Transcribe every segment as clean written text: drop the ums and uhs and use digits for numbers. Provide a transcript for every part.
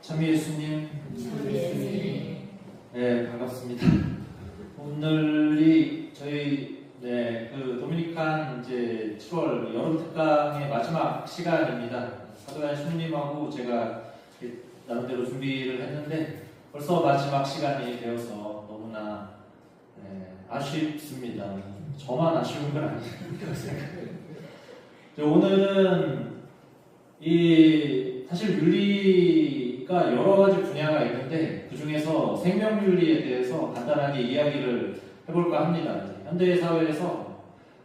참미 예수님. 네, 반갑습니다. 오늘이 저희 그 도미니칸 이제 7월 여름 특강의 마지막 시간입니다. 사도연 신부님하고 제가 나름대로 준비를 했는데 벌써 마지막 시간이 되어서 너무나 아쉽습니다. 저만 아쉬운 건 아니라고 생각해요. 오늘은 사실 윤리가 여러 가지 분야가 있는데 그 중에서 생명윤리에 대해서 간단하게 이야기를 해볼까 합니다. 현대 사회에서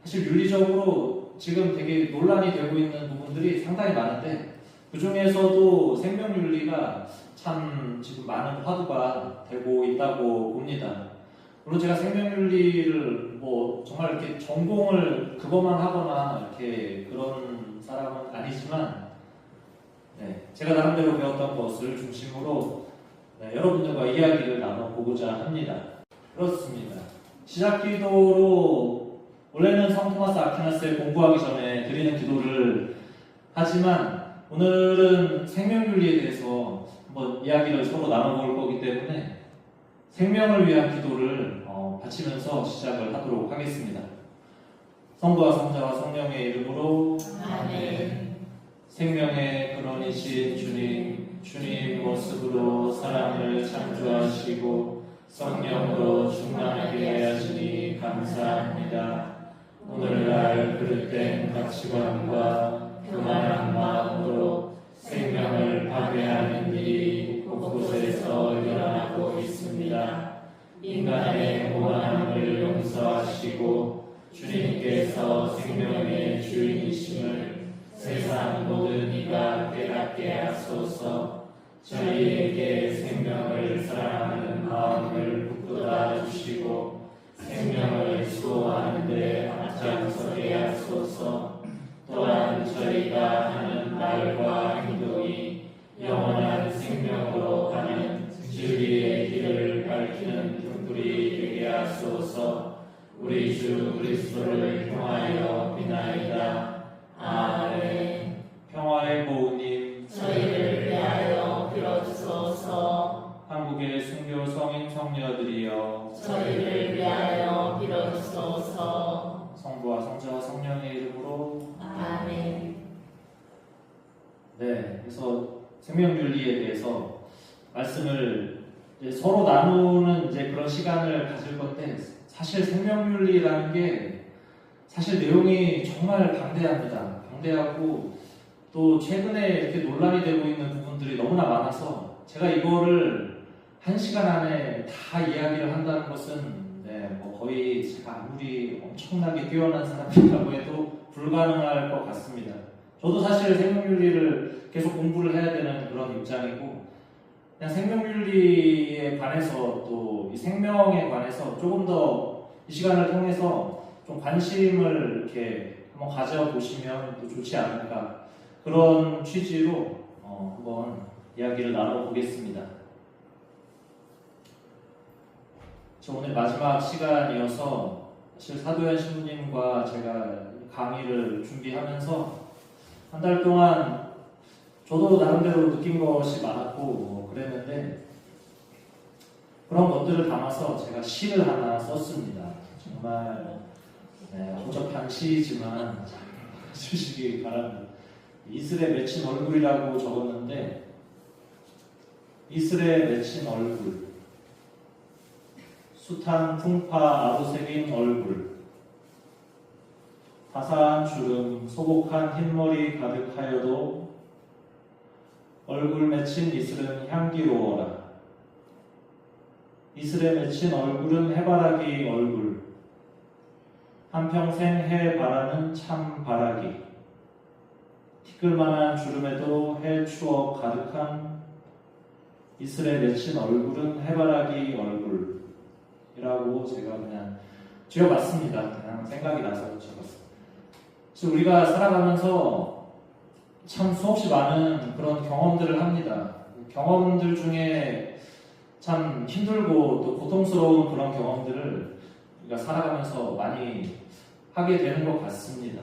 사실 윤리적으로 지금 되게 논란이 되고 있는 부분들이 상당히 많은데 그 중에서도 생명윤리가 참 지금 많은 화두가 되고 있다고 봅니다. 물론 제가 생명윤리를 정말 이렇게 전공을 그것만 하거나 이렇게 그런 사람은 아니지만 제가 나름대로 배웠던 것을 중심으로 여러분들과 이야기를 나눠보고자 합니다. 그렇습니다. 시작 기도로 원래는 성 토마스 아퀴나스에 공부하기 전에 드리는 기도를 하지만 오늘은 생명윤리에 대해서 한번 이야기를 서로 나눠볼 거기 때문에 생명을 위한 기도를 바치면서 시작을 하도록 하겠습니다. 성부와 성자와 성령의 이름으로 아멘. 생명의 근원이신 주님 모습으로 사람을 창조하시고 성령으로 충만하게 하시니 감사합니다. 오늘날 그릇된 가치관과 교만한 마음으로 생명을 파괴하는 일이 곳곳에서 일어나고 있습니다. 인간의 오만함을 용서하시고 주님께서 생명의 주인이심을 세상 모든 이가 깨닫게 하소서. 저희에게 생명을 사랑하는 마음을 북돋아 주시고 생명을 수호하는 데 앞장서게 하소서. 또한 저희가 하는 말과 행동이 영원한 생명으로 가는 진리의 길을 밝히는 등불이 되게 하소서. 우리 주 그리스도를 통하여 비나이다. 아멘. 평화의 보우님, 저희를 위하여 빌어주소서. 한국의 순교 성인 성녀들이여, 저희를 위하여 빌어주소서. 성부와 성자와 성령의 이름으로 아멘. 그래서 생명윤리에 대해서 말씀을 서로 나누는 그런 시간을 가질 건데 사실 생명윤리라는 게 사실 내용이 정말 방대합니다. 방대하고 또 최근에 이렇게 논란이 되고 있는 부분들이 너무나 많아서 제가 이거를 1시간 안에 다 이야기를 한다는 것은 거의 제가 아무리 엄청나게 뛰어난 사람이라고 해도 불가능할 것 같습니다. 저도 사실 생명윤리를 계속 공부를 해야 되는 그런 입장이고 그냥 생명윤리에 관해서 또 이 생명에 관해서 조금 더 이 시간을 통해서 좀 관심을 이렇게 한번 가져보시면 또 좋지 않을까 그런 취지로 한번 이야기를 나눠보겠습니다. 저 오늘 마지막 시간이어서 사실 사도연 신부님과 제가 강의를 준비하면서 한 달 동안 저도 나름대로 느낀 것이 많았고 그랬는데 그런 것들을 담아서 제가 시를 하나 썼습니다. 정말 허접한 시이지만 주시기 바랍니다. 이슬에 맺힌 얼굴이라고 적었는데 이슬에 맺힌 얼굴, 숱한 풍파 아로새긴 얼굴, 화사한 주름, 소복한 흰머리 가득하여도 얼굴 맺힌 이슬은 향기로워라. 이슬에 맺힌 얼굴은 해바라기 얼굴, 한평생 해 바라는 참 바라기, 티끌만한 주름에도 해 추억 가득한 이슬에 맺힌 얼굴은 해바라기 얼굴이라고 제가 그냥 지어봤습니다. 그냥 생각이 나서 적었어요. 그래서 우리가 살아가면서 참 수없이 많은 그런 경험들을 합니다. 경험들 중에 참 힘들고 또 고통스러운 그런 경험들을 우리가 살아가면서 많이 하게 되는 것 같습니다.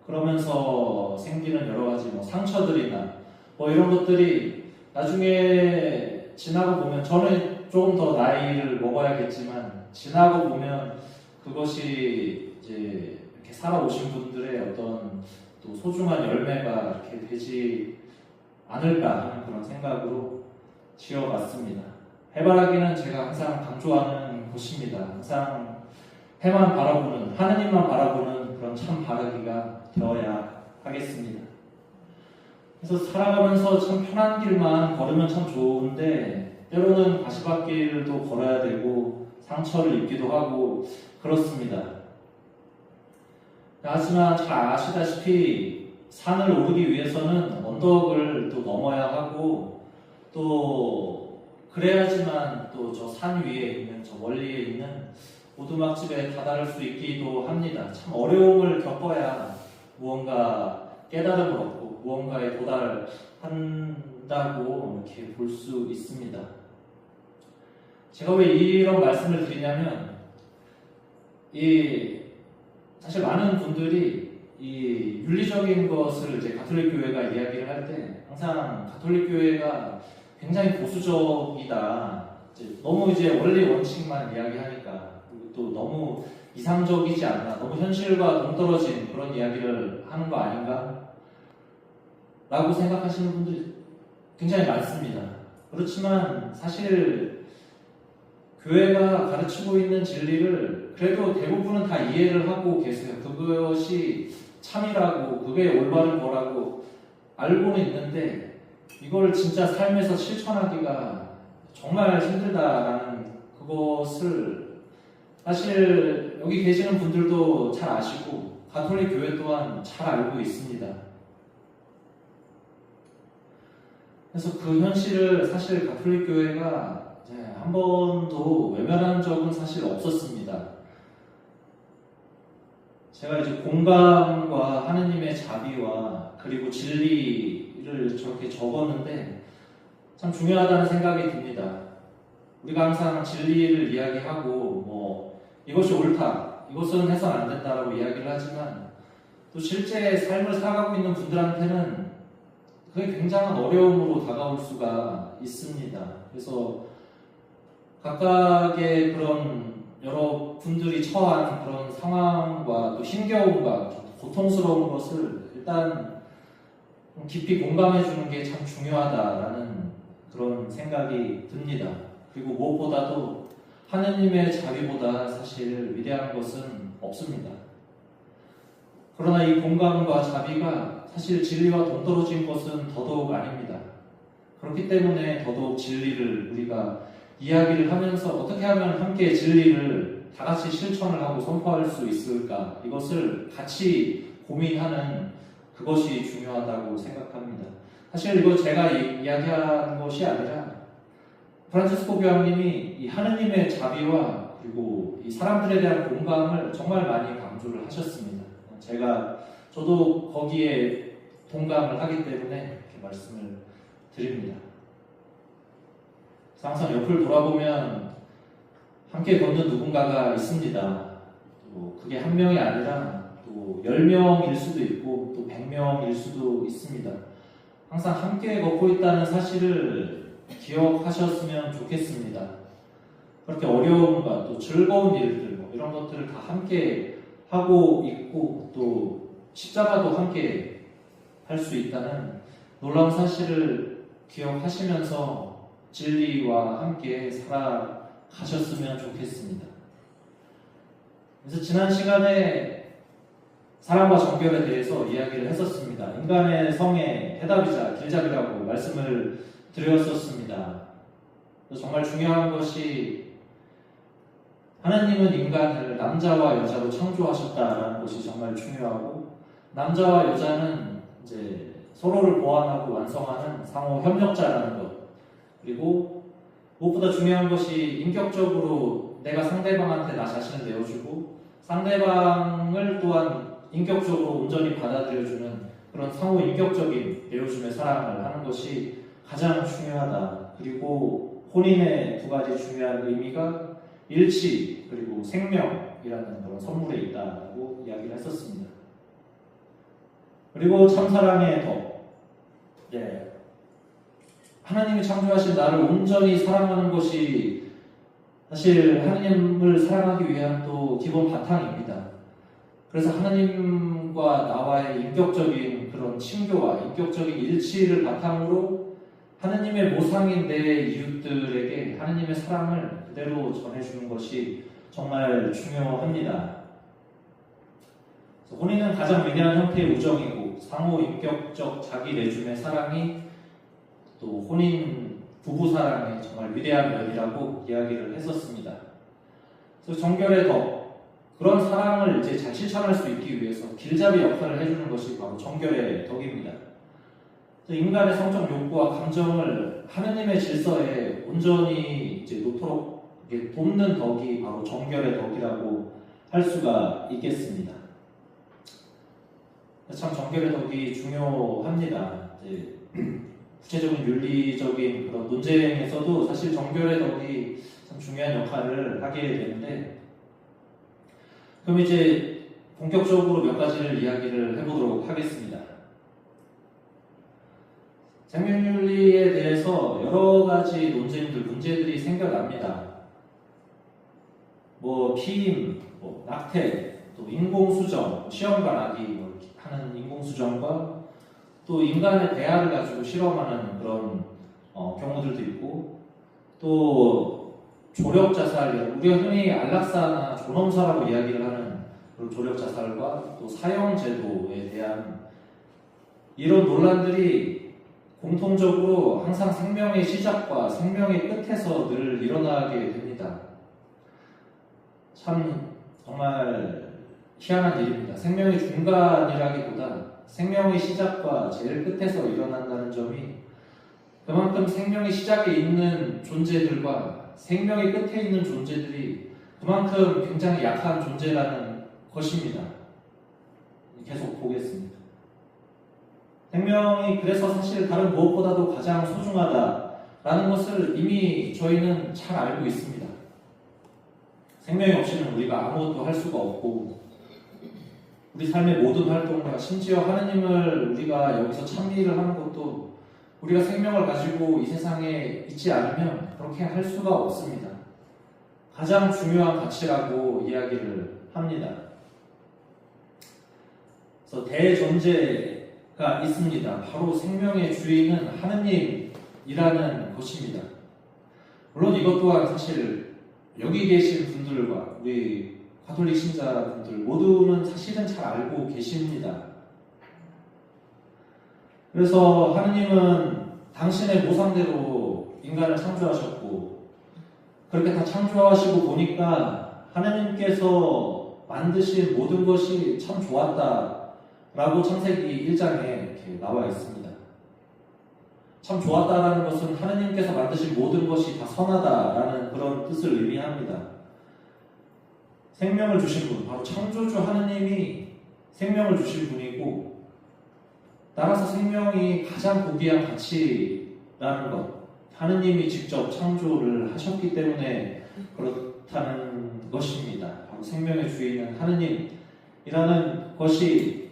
그러면서 생기는 여러 가지 상처들이나 이런 것들이 나중에 지나고 보면 저는 조금 더 나이를 먹어야겠지만 지나고 보면 그것이 이제 이렇게 살아오신 분들의 어떤 또 소중한 열매가 이렇게 되지 않을까 하는 그런 생각으로 지어봤습니다. 해바라기는 제가 항상 강조하는 곳입니다. 항상 해만 바라보는, 하느님만 바라보는 그런 참 바라기가 되어야 하겠습니다. 그래서 살아가면서 참 편한 길만 걸으면 참 좋은데 때로는 가시밭길도 걸어야 되고 상처를 입기도 하고 그렇습니다. 하지만 잘 아시다시피 산을 오르기 위해서는 언덕을 또 넘어야 하고 또 그래야지만 또 저 산 위에 있는 저 멀리에 있는 오두막집에 다다를 수 있기도 합니다. 참 어려움을 겪어야 무언가 깨달음을 얻고 무언가에 도달한다고 이렇게 볼 수 있습니다. 제가 왜 이런 말씀을 드리냐면 사실 많은 분들이 이 윤리적인 것을 이제 가톨릭 교회가 이야기를 할 때 항상 가톨릭 교회가 굉장히 보수적이다. 너무 이제 원리 원칙만 이야기하니까 그리고 또 너무 이상적이지 않나, 너무 현실과 동떨어진 그런 이야기를 하는 거 아닌가? 라고 생각하시는 분들이 굉장히 많습니다. 그렇지만 사실 교회가 가르치고 있는 진리를 그래도 대부분은 다 이해를 하고 계세요. 그것이 참이라고, 그게 올바른 거라고 알고는 있는데 이걸 진짜 삶에서 실천하기가 정말 힘들다라는 그것을 사실 여기 계시는 분들도 잘 아시고 가톨릭 교회 또한 잘 알고 있습니다. 그래서 그 현실을 사실 가톨릭 교회가 한 번도 외면한 적은 사실 없었습니다. 제가 이제 공감과 하느님의 자비와 그리고 진리를 저렇게 적었는데 참 중요하다는 생각이 듭니다. 우리가 항상 진리를 이야기하고 이것이 옳다, 이것은 해서는 안 된다라고 이야기를 하지만 또 실제 삶을 살아가고 있는 분들한테는 그게 굉장한 어려움으로 다가올 수가 있습니다. 그래서 각각의 그런 여러 분들이 처한 그런 상황과 또 힘겨움과 고통스러운 것을 일단 깊이 공감해 주는 게 참 중요하다라는 그런 생각이 듭니다. 그리고 무엇보다도 하느님의 자비보다 사실 위대한 것은 없습니다. 그러나 이 공감과 자비가 사실 진리와 동떨어진 것은 더더욱 아닙니다. 그렇기 때문에 더더욱 진리를 우리가 이야기를 하면서 어떻게 하면 함께 진리를 다 같이 실천을 하고 선포할 수 있을까, 이것을 같이 고민하는 그것이 중요하다고 생각합니다. 사실 이거 제가 이야기한 것이 아니라 프란치스코 교황님이 이 하느님의 자비와 그리고 이 사람들에 대한 공감을 정말 많이 강조를 하셨습니다. 저도 거기에 동감을 하기 때문에 이렇게 말씀을 드립니다. 항상 옆을 돌아보면 함께 걷는 누군가가 있습니다. 또 그게 한 명이 아니라 또 10명일 수도 있고 또 100명일 수도 있습니다. 항상 함께 걷고 있다는 사실을 기억하셨으면 좋겠습니다. 그렇게 어려움과 또 즐거운 일들 이런 것들을 다 함께 하고 있고 또 십자가도 함께 할 수 있다는 놀라운 사실을 기억하시면서 진리와 함께 살아가셨으면 좋겠습니다. 그래서 지난 시간에 사랑과 정결에 대해서 이야기를 했었습니다. 인간의 성의 해답이자 길잡이라고 말씀을 드렸었습니다. 정말 중요한 것이 하나님은 인간을 남자와 여자로 창조하셨다라는 것이 정말 중요하고 남자와 여자는 이제 서로를 보완하고 완성하는 상호 협력자라는 것, 그리고 무엇보다 중요한 것이 인격적으로 내가 상대방한테 나 자신을 내어주고 상대방을 또한 인격적으로 온전히 받아들여주는 그런 상호 인격적인 내어줌의 사랑을 하는 것이 가장 중요하다. 그리고 혼인의 두 가지 중요한 의미가 일치 그리고 생명이라는 그런 선물에 있다고 이야기를 했었습니다. 그리고 참사랑의 덕, 하나님이 창조하신 나를 온전히 사랑하는 것이 사실 하나님을 사랑하기 위한 또 기본 바탕입니다. 그래서 하나님과 나와의 인격적인 그런 친교와 인격적인 일치를 바탕으로 하나님의 모상인 내 이웃들에게 하나님의 사랑을 그대로 전해주는 것이 정말 중요합니다. 혼인은 가장 위대한 형태의 우정이고 상호 인격적 자기 내줌의 사랑이 또 혼인 부부 사랑의 정말 위대한 면이라고 이야기를 했었습니다. 그래서 정결의 덕, 그런 사랑을 이제 잘 실천할 수 있기 위해서 길잡이 역할을 해주는 것이 바로 정결의 덕입니다. 인간의 성적 욕구와 감정을 하느님의 질서에 온전히 이제 놓도록 돕는 덕이 바로 정결의 덕이라고 할 수가 있겠습니다. 참 정결의 덕이 중요합니다. 구체적인 윤리적인 그런 논쟁에서도 사실 정결의 덕이 참 중요한 역할을 하게 되는데, 그럼 이제 본격적으로 몇 가지를 이야기를 해보도록 하겠습니다. 생명윤리에 대해서 여러 가지 논쟁들, 문제들이 생겨납니다. 피임, 낙태, 또 인공수정, 시험관하기 하는 인공수정과 또 인간의 대화를 가지고 실험하는 그런 경우들도 있고, 또 조력자살, 우리가 흔히 안락사나 존엄사라고 이야기를 하는 그런 조력자살과 또 사형제도에 대한 이런 논란들이 공통적으로 항상 생명의 시작과 생명의 끝에서 늘 일어나게 됩니다. 참 정말 희한한 일입니다. 생명의 중간이라기보다 생명의 시작과 제일 끝에서 일어난다는 점이 그만큼 생명의 시작에 있는 존재들과 생명의 끝에 있는 존재들이 그만큼 굉장히 약한 존재라는 것입니다. 계속 보겠습니다. 생명이 그래서 사실 다른 무엇보다도 가장 소중하다라는 것을 이미 저희는 잘 알고 있습니다. 생명이 없이는 우리가 아무것도 할 수가 없고, 우리 삶의 모든 활동과 심지어 하느님을 우리가 여기서 찬미를 하는 것도 우리가 생명을 가지고 이 세상에 있지 않으면 그렇게 할 수가 없습니다. 가장 중요한 가치라고 이야기를 합니다. 그래서 대전제가 있습니다. 바로 생명의 주인은 하느님이라는 것입니다. 물론 이것 또한 사실 여기 계신 분들과 우리 가톨릭 신자분들 모두는 사실은 잘 알고 계십니다. 그래서 하느님은 당신의 모상대로 인간을 창조하셨고, 그렇게 다 창조하시고 보니까 하느님께서 만드신 모든 것이 참 좋았다라고 창세기 1장에 이렇게 나와 있습니다. 참 좋았다라는 것은 하느님께서 만드신 모든 것이 다 선하다라는 그런 뜻을 의미합니다. 생명을 주신 분, 바로 창조주 하느님이 생명을 주신 분이고, 따라서 생명이 가장 고귀한 가치라는 것, 하느님이 직접 창조를 하셨기 때문에 그렇다는 것입니다. 바로 생명의 주인은 하느님이라는 것이,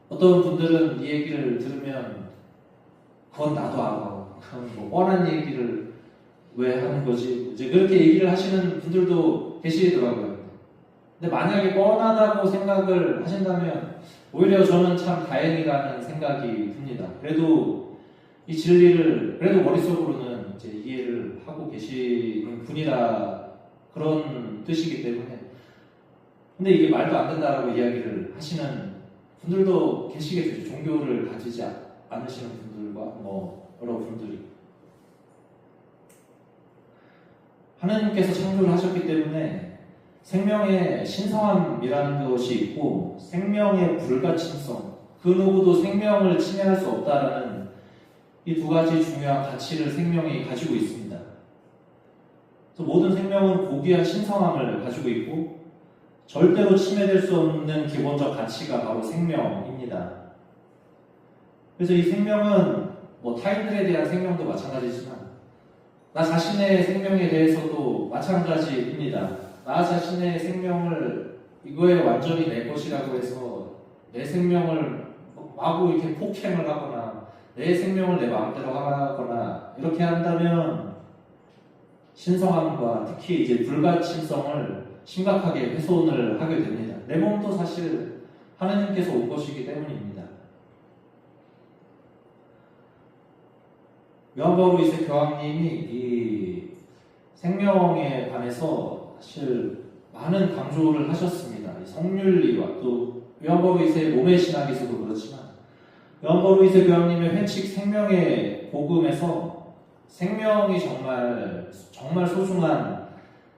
어떤 분들은 이 얘기를 들으면 그건 나도 알아, 그건 뻔한 얘기를 왜 하는 거지? 이제 그렇게 얘기를 하시는 분들도 계시더라고요. 근데 만약에 뻔하다고 생각을 하신다면 오히려 저는 참 다행이라는 생각이 듭니다. 그래도 이 진리를 그래도 머릿속으로는 이제 이해를 하고 계시는 분이라 그런 뜻이기 때문에. 근데 이게 말도 안 된다라고 이야기를 하시는 분들도 계시겠죠. 종교를 가지지 않으시는 분들과 여러 분들이. 하나님께서 창조를 하셨기 때문에 생명의 신성함이라는 것이 있고, 생명의 불가침성, 그 누구도 생명을 침해할 수 없다라는 이 두 가지 중요한 가치를 생명이 가지고 있습니다. 그래서 모든 생명은 고귀한 신성함을 가지고 있고, 절대로 침해될 수 없는 기본적 가치가 바로 생명입니다. 그래서 이 생명은 타인들에 대한 생명도 마찬가지지만 나 자신의 생명에 대해서도 마찬가지입니다. 나 자신의 생명을 이거에 완전히 내 것이라고 해서 내 생명을 마구 이렇게 폭행을 하거나 내 생명을 내 마음대로 하거나 이렇게 한다면 신성함과 특히 이제 불가침성을 심각하게 훼손을 하게 됩니다. 내 몸도 사실 하나님께서 온 것이기 때문입니다. 요한 바울 2세 교황님이 이 생명에 관해서 사실 많은 강조를 하셨습니다. 성윤리와 또 요한 바울 2세 몸의 신학에서도 그렇지만 요한 바울 2세 교황님의 회칙 생명의 복음에서 생명이 정말 소중한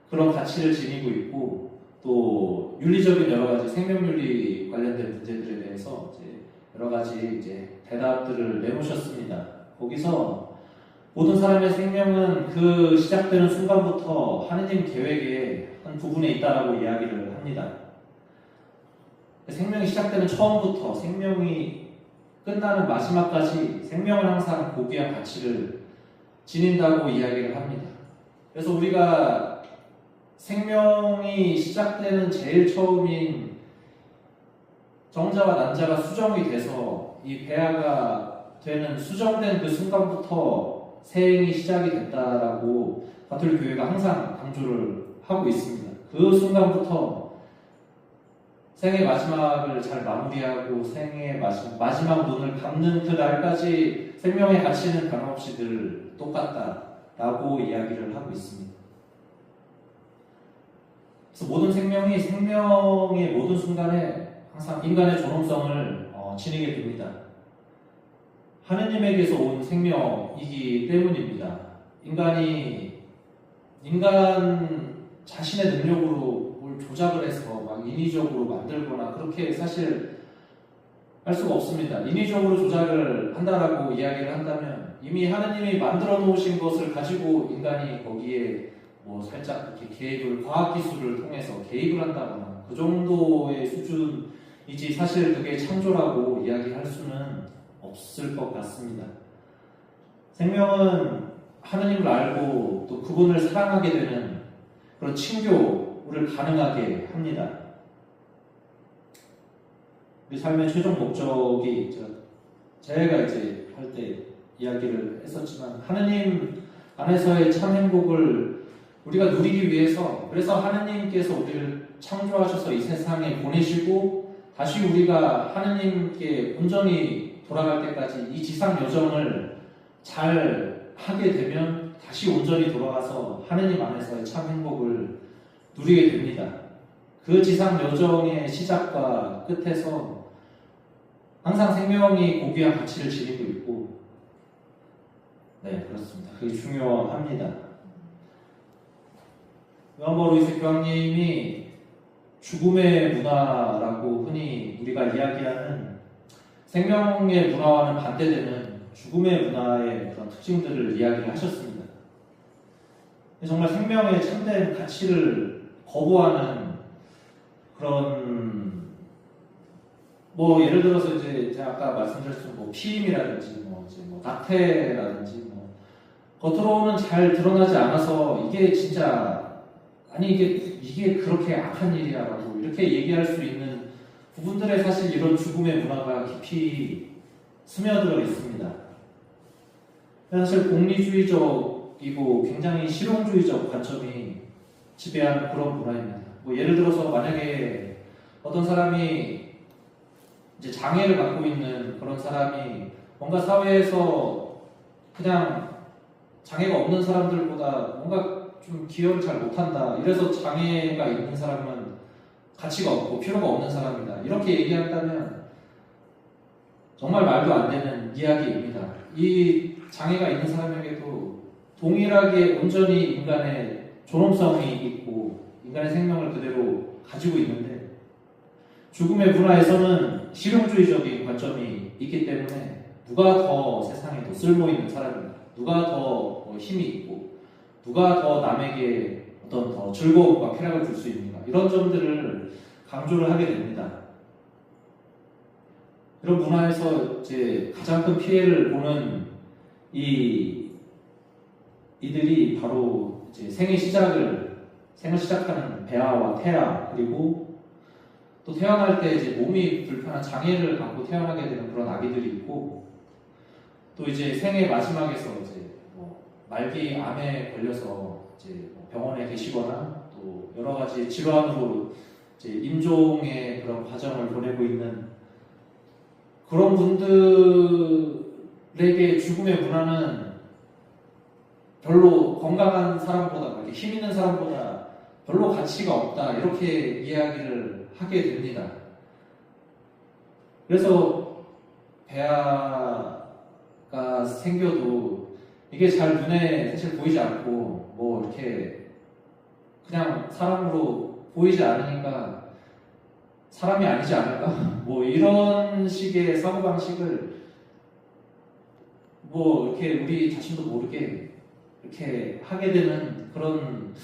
그런 가치를 지니고 있고 또 윤리적인 여러 가지 생명윤리 관련된 문제들에 대해서 이제 여러 가지 이제 대답들을 내놓으셨습니다. 거기서 모든 사람의 생명은 그 시작되는 순간부터 하느님 계획의 한 부분에 있다라고 이야기를 합니다. 생명이 시작되는 처음부터 생명이 끝나는 마지막까지 생명은 항상 고귀한 가치를 지닌다고 이야기를 합니다. 그래서 우리가 생명이 시작되는 제일 처음인 정자와 난자가 수정이 돼서 이 배아가 되는 수정된 그 순간부터 생이 시작이 됐다라고 가톨릭 교회가 항상 강조를 하고 있습니다. 그 순간부터 생의 마지막을 잘 마무리하고 생의 마지막 눈을 감는 그 날까지 생명의 가치는 변함없이 늘 똑같다라고 이야기를 하고 있습니다. 그래서 모든 생명의 모든 순간에 항상 인간의 존엄성을 지니게 됩니다. 하느님에게서 온 생명이기 때문입니다. 인간 자신의 능력으로 뭘 조작을 해서 막 인위적으로 만들거나 그렇게 사실 할 수가 없습니다. 인위적으로 조작을 한다라고 이야기를 한다면 이미 하느님이 만들어 놓으신 것을 가지고 인간이 거기에 뭐 살짝 이렇게 과학기술을 통해서 개입을 한다거나 그 정도의 수준이지 사실 그게 창조라고 이야기할 수는 없을 것 같습니다. 생명은 하느님을 알고 또 그분을 사랑하게 되는 그런 친교를 가능하게 합니다. 우리 삶의 최종 목적이 제가 이제 할 때 이야기를 했었지만 하느님 안에서의 참 행복을 우리가 누리기 위해서 그래서 하느님께서 우리를 창조하셔서 이 세상에 보내시고 다시 우리가 하느님께 온전히 돌아갈 때까지 이 지상 여정을 잘 하게 되면 다시 온전히 돌아가서 하느님 안에서의 참 행복을 누리게 됩니다. 그 지상 여정의 시작과 끝에서 항상 생명이 고귀한 가치를 지니고 있고 네 그렇습니다. 그게 중요합니다. 요한 바울 2세 교황님이 죽음의 문화라고 흔히 우리가 이야기하는 생명의 문화와는 반대되는 죽음의 문화의 그런 특징들을 이야기를 하셨습니다. 정말 생명의 참된 가치를 거부하는 그런 뭐 예를 들어서 이제 제가 아까 말씀드렸던 뭐 피임이라든지 뭐 낙태라든지 뭐 겉으로는 잘 드러나지 않아서 이게 진짜 아니 이게 그렇게 악한 일이야라고 이렇게 얘기할 수 있는 부분들에 사실 이런 죽음의 문화가 깊이 스며들어 있습니다. 사실 공리주의적이고 굉장히 실용주의적 관점이 지배하는 그런 문화입니다. 뭐 예를 들어서 만약에 어떤 사람이 이제 장애를 갖고 있는 그런 사람이 뭔가 사회에서 그냥 장애가 없는 사람들보다 뭔가 좀 기여를 잘 못한다. 이래서 장애가 있는 사람은 가치가 없고 필요가 없는 사람이다. 이렇게 얘기한다면 정말 말도 안 되는 이야기입니다. 이 장애가 있는 사람에게도 동일하게 온전히 인간의 존엄성이 있고 인간의 생명을 그대로 가지고 있는데 죽음의 문화에서는 실용주의적인 관점이 있기 때문에 누가 더 세상에 더 쓸모있는 사람인가, 누가 더 힘이 있고 누가 더 남에게 어떤 더 즐거움과 쾌락을 줄 수 있는가 이런 점들을 강조를 하게 됩니다. 이런 문화에서 이제 가장 큰 피해를 보는 이들이 바로 이제 생을 시작하는 배아와 태아 그리고 또 태어날 때 이제 몸이 불편한 장애를 갖고 태어나게 되는 그런 아기들이 있고 또 이제 생애 마지막에서 이제 뭐 말기 암에 걸려서 이제 뭐 병원에 계시거나 또 여러 가지 질환으로 이제 임종의 그런 과정을 보내고 있는 그런 분들에게 죽음의 문화는 별로 건강한 사람보다 이렇게 힘 있는 사람보다 별로 가치가 없다 이렇게 이야기를 하게 됩니다. 그래서 폐하가 생겨도 이게 잘 눈에 사실 보이지 않고 뭐 이렇게 그냥 사람으로 보이지 않으니까 사람이 아니지 않을까? 뭐 이런 식의 사고방식을 뭐 이렇게 우리 자신도 모르게 이렇게 하게 되는 그런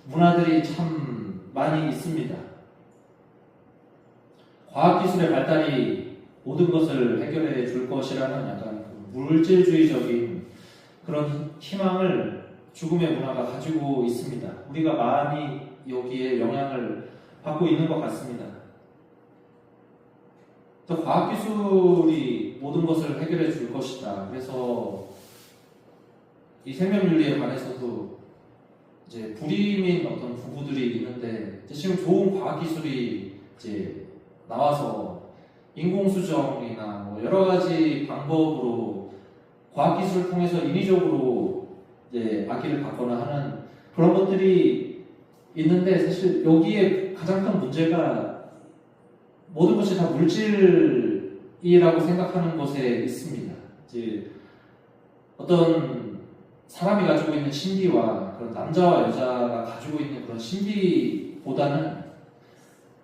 문화들이 참 많이 있습니다. 과학기술의 발달이 모든 것을 해결해 줄 것이라는 약간 물질주의적인 그런 희망을 죽음의 문화가 가지고 있습니다. 우리가 많이 여기에 영향을 받고 있는 것 같습니다. 또 과학기술이 모든 것을 해결해 줄 것이다. 그래서 이 생명윤리에 관해서도 이제 불임인 어떤 부부들이 있는데 이제 지금 좋은 과학기술이 이제 나와서 인공수정이나 뭐 여러 가지 방법으로 과학기술을 통해서 인위적으로 이제 아기를 갖거나 하는 그런 것들이 있는데 사실 여기에 가장 큰 문제가 모든 것이 다 물질이라고 생각하는 것에 있습니다. 이제 어떤 사람이 가지고 있는 신비와 그런 남자와 여자가 가지고 있는 그런 신비보다는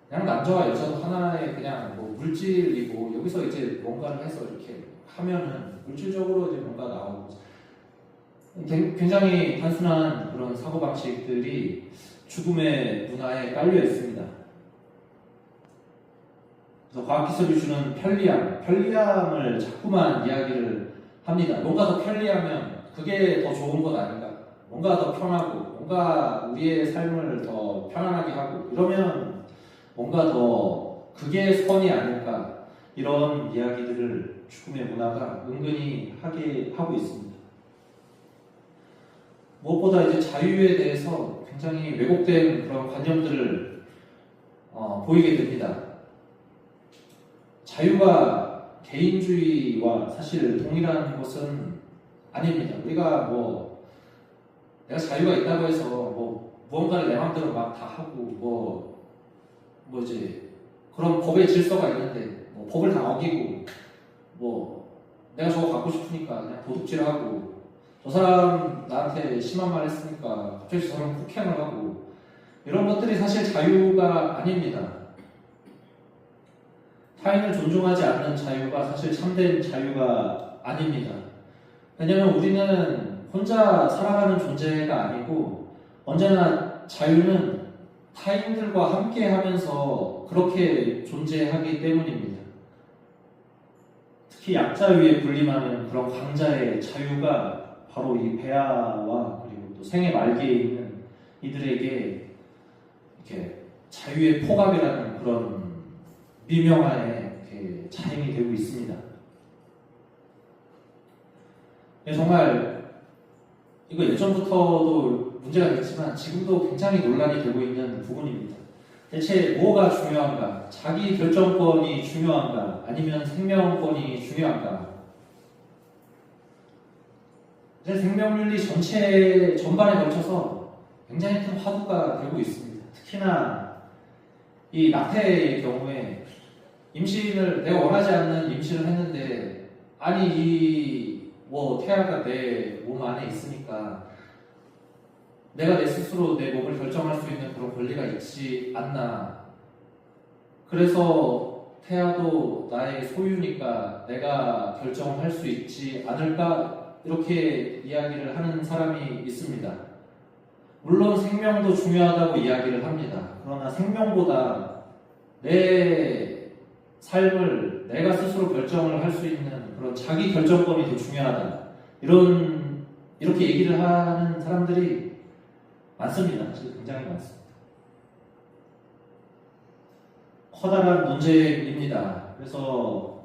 그냥 남자와 여자도 하나의 그냥 뭐 물질이고 여기서 이제 뭔가를 해서 이렇게 하면은 물질적으로 이제 뭔가 나오고 굉장히 단순한 그런 사고방식들이 죽음의 문화에 깔려 있습니다. 그래서 과학기술이 주는 편리함을 자꾸만 이야기를 합니다. 뭔가 더 편리하면 그게 더 좋은 것 아닌가? 뭔가 더 편하고, 뭔가 우리의 삶을 더 편안하게 하고, 이러면 뭔가 더 그게 선이 아닐까? 이런 이야기들을 죽음의 문화가 은근히 하게 하고 있습니다. 무엇보다 이제 자유에 대해서 굉장히 왜곡된 그런 관념들을 보이게 됩니다. 자유가 개인주의와 사실 동일한 것은 아닙니다. 우리가 뭐 내가 자유가 있다고 해서 뭐 무언가를 내 마음대로 막 다 하고 뭐 이제 그런 법의 질서가 있는데 뭐 법을 다 어기고 뭐 내가 저거 갖고 싶으니까 그냥 도둑질하고 저 사람 나한테 심한 말 했으니까 갑자기 저 사람 폭행을 하고 이런 것들이 사실 자유가 아닙니다. 타인을 존중하지 않는 자유가 사실 참된 자유가 아닙니다. 왜냐하면 우리는 혼자 살아가는 존재가 아니고 언제나 자유는 타인들과 함께 하면서 그렇게 존재하기 때문입니다. 특히 약자유에 군림하는 그런 강자의 자유가 바로 이 폐하와 그리고 또 생애 말기에 있는 이들에게 이렇게 자유의 포갑이라는 그런 미명하에 이렇게 자행이 되고 있습니다. 정말 이거 예전부터도 문제가 됐지만 지금도 굉장히 논란이 되고 있는 부분입니다. 대체 뭐가 중요한가? 자기 결정권이 중요한가? 아니면 생명권이 중요한가? 생명윤리 전반에 걸쳐서 굉장히 큰 화두가 되고 있습니다. 특히나 이 낙태의 경우에 임신을 내가 원하지 않는 임신을 했는데 아니 이 뭐 태아가 내 몸 안에 있으니까 내가 내 스스로 내 몸을 결정할 수 있는 그런 권리가 있지 않나. 그래서 태아도 나의 소유니까 내가 결정할 수 있지 않을까 이렇게 이야기를 하는 사람이 있습니다. 물론 생명도 중요하다고 이야기를 합니다. 그러나 생명보다 내 삶을 내가 스스로 결정을 할 수 있는 그런 자기 결정권이 더 중요하다. 이렇게 얘기를 하는 사람들이 많습니다. 사실 굉장히 많습니다. 커다란 문제입니다. 그래서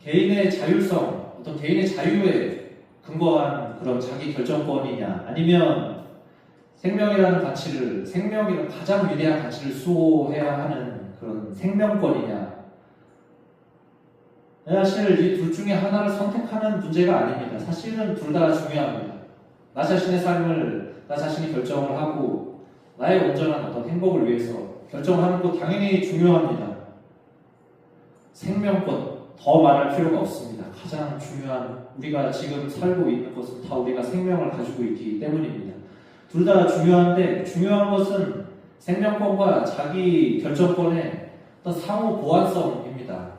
개인의 자율성, 어떤 개인의 자유에 근거한 그런 자기 결정권이냐, 아니면 생명이라는 가치를, 생명이라는 가장 위대한 가치를 수호해야 하는 그런 생명권이냐. 사실 이 둘 중에 하나를 선택하는 문제가 아닙니다. 사실은 둘 다 중요합니다. 나 자신의 삶을 나 자신이 결정을 하고 나의 온전한 어떤 행복을 위해서 결정하는 것 당연히 중요합니다. 생명권 더 말할 필요가 없습니다. 가장 중요한, 우리가 지금 살고 있는 것은 다 우리가 생명을 가지고 있기 때문입니다. 둘 다 중요한데, 중요한 것은 생명권과 자기 결정권의 어떤 상호 보완성입니다.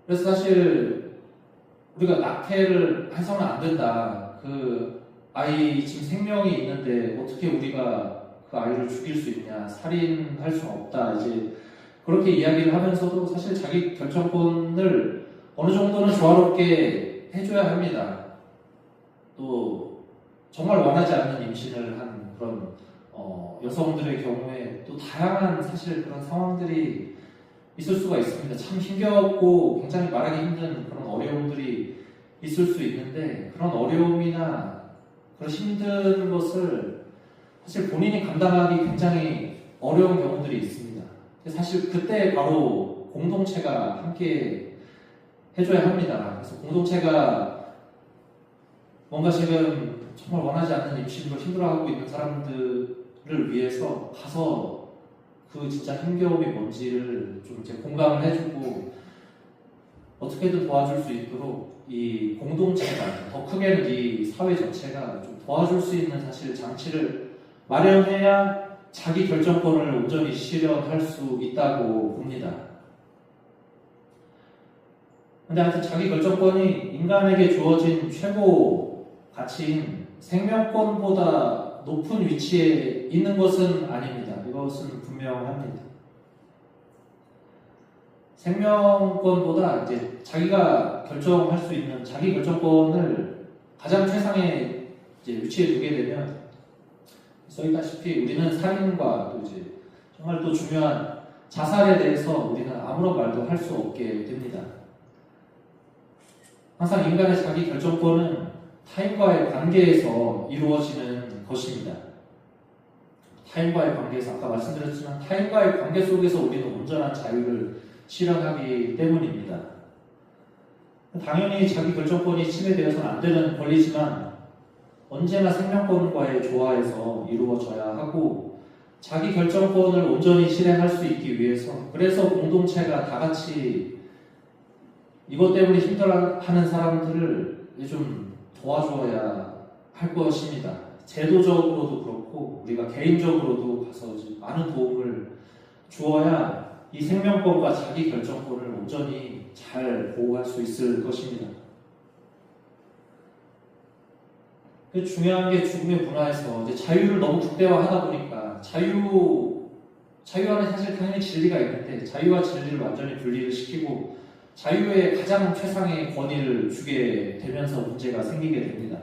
그래서 사실 우리가 낙태를 해서는 안 된다. 그 아이 지금 생명이 있는데 어떻게 우리가 그 아이를 죽일 수 있냐, 살인할 수 없다, 이제 그렇게 이야기를 하면서도 사실 자기 결정권을 어느 정도는 조화롭게 해줘야 합니다. 또 정말 원하지 않는 임신을 한 그런 여성들의 경우에 또 다양한 사실 그런 상황들이 있을 수가 있습니다. 참 힘겹고 굉장히 말하기 힘든 그런 어려움들이 있을 수 있는데, 그런 어려움이나 그런 힘든 것을 사실 본인이 감당하기 굉장히 어려운 경우들이 있습니다. 사실 그때 바로 공동체가 함께 해줘야 합니다. 그래서 공동체가 뭔가 지금 정말 원하지 않는 임신으로 힘들어하고 있는 사람들을 위해서 가서 그 진짜 힘겨움이 뭔지를 좀 이제 공감을 해주고 어떻게든 도와줄 수 있도록 이 공동체가, 더 크게는 이 사회 전체가 좀 도와줄 수 있는 사실 장치를 마련해야 자기 결정권을 온전히 실현할 수 있다고 봅니다. 근데 하여튼 자기 결정권이 인간에게 주어진 최고 가치인 생명권보다 높은 위치에 있는 것은 아닙니다. 이것은 분명합니다. 생명권보다 이제 자기가 결정할 수 있는 자기 결정권을 가장 최상의 이제 위치에 두게 되면, 써있다시피 우리는 살인과 또 이제 정말 또 중요한 자살에 대해서 우리는 아무런 말도 할 수 없게 됩니다. 항상 인간의 자기 결정권은 타인과의 관계에서 이루어지는 것입니다. 타인과의 관계에서, 아까 말씀드렸지만 타인과의 관계 속에서 우리는 온전한 자유를 실현하기 때문입니다. 당연히 자기 결정권이 침해되어서는 안 되는 권리지만 언제나 생명권과의 조화에서 이루어져야 하고, 자기 결정권을 온전히 실행할 수 있기 위해서, 그래서 공동체가 다 같이 이것 때문에 힘들어하는 사람들을 좀 도와줘야 할 것입니다. 제도적으로도 그렇고 우리가 개인적으로도 가서 많은 도움을 주어야 이 생명권과 자기 결정권을 온전히 잘 보호할 수 있을 것입니다. 중요한 게 죽음의 문화에서 이제 자유를 너무 극대화하다 보니까 자유 안에 사실 당연히 진리가 있는데 자유와 진리를 완전히 분리를 시키고 자유에 가장 최상의 권위를 주게 되면서 문제가 생기게 됩니다.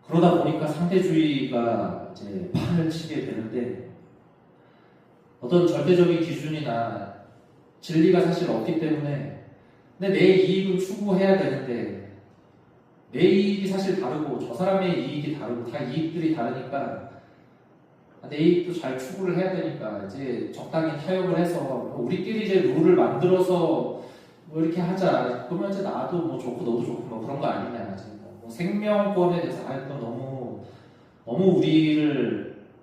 그러다 보니까 상대주의가 이제 판을 치게 되는데, 어떤 절대적인 기준이나 진리가 사실 없기 때문에, 근데 내 이익을 추구해야 되는데 내 이익이 사실 다르고 저 사람의 이익이 다르고 다 이익들이 다르니까 내 이익도 잘 추구를 해야 되니까 이제 적당히 타협을 해서 우리끼리 이제 룰을 만들어서 뭐 이렇게 하자. 그러면 이제 나도 뭐 좋고 너도 좋고 뭐 그런 거 아니냐. 뭐 생명권에 대해서 너무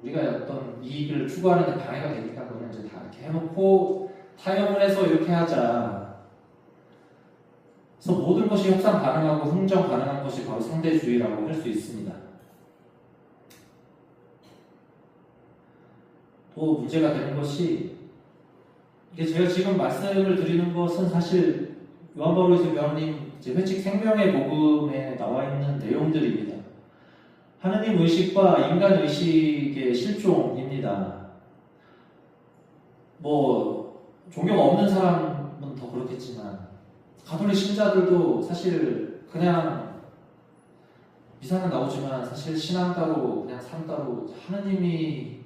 우리가 어떤 이익을 추구하는 데 방해가 되니까 그거는 이제 다 이렇게 해놓고 타협을 해서 이렇게 하자. 그래서 모든 것이 협상 가능하고 흥정 가능한 것이 바로 상대주의라고 할 수 있습니다. 또 문제가 되는 것이, 이게 제가 지금 말씀을 드리는 것은 사실 요한 바오로 교황님 회칙 생명의 복음에 나와 있는 내용들입니다. 하느님 의식과 인간 의식의 실종입니다. 뭐 종교가 없는 사람은 더 그렇겠지만 가톨릭 신자들도 사실 그냥 미사는 나오지만 사실 신앙 따로 그냥 삶 따로 하느님이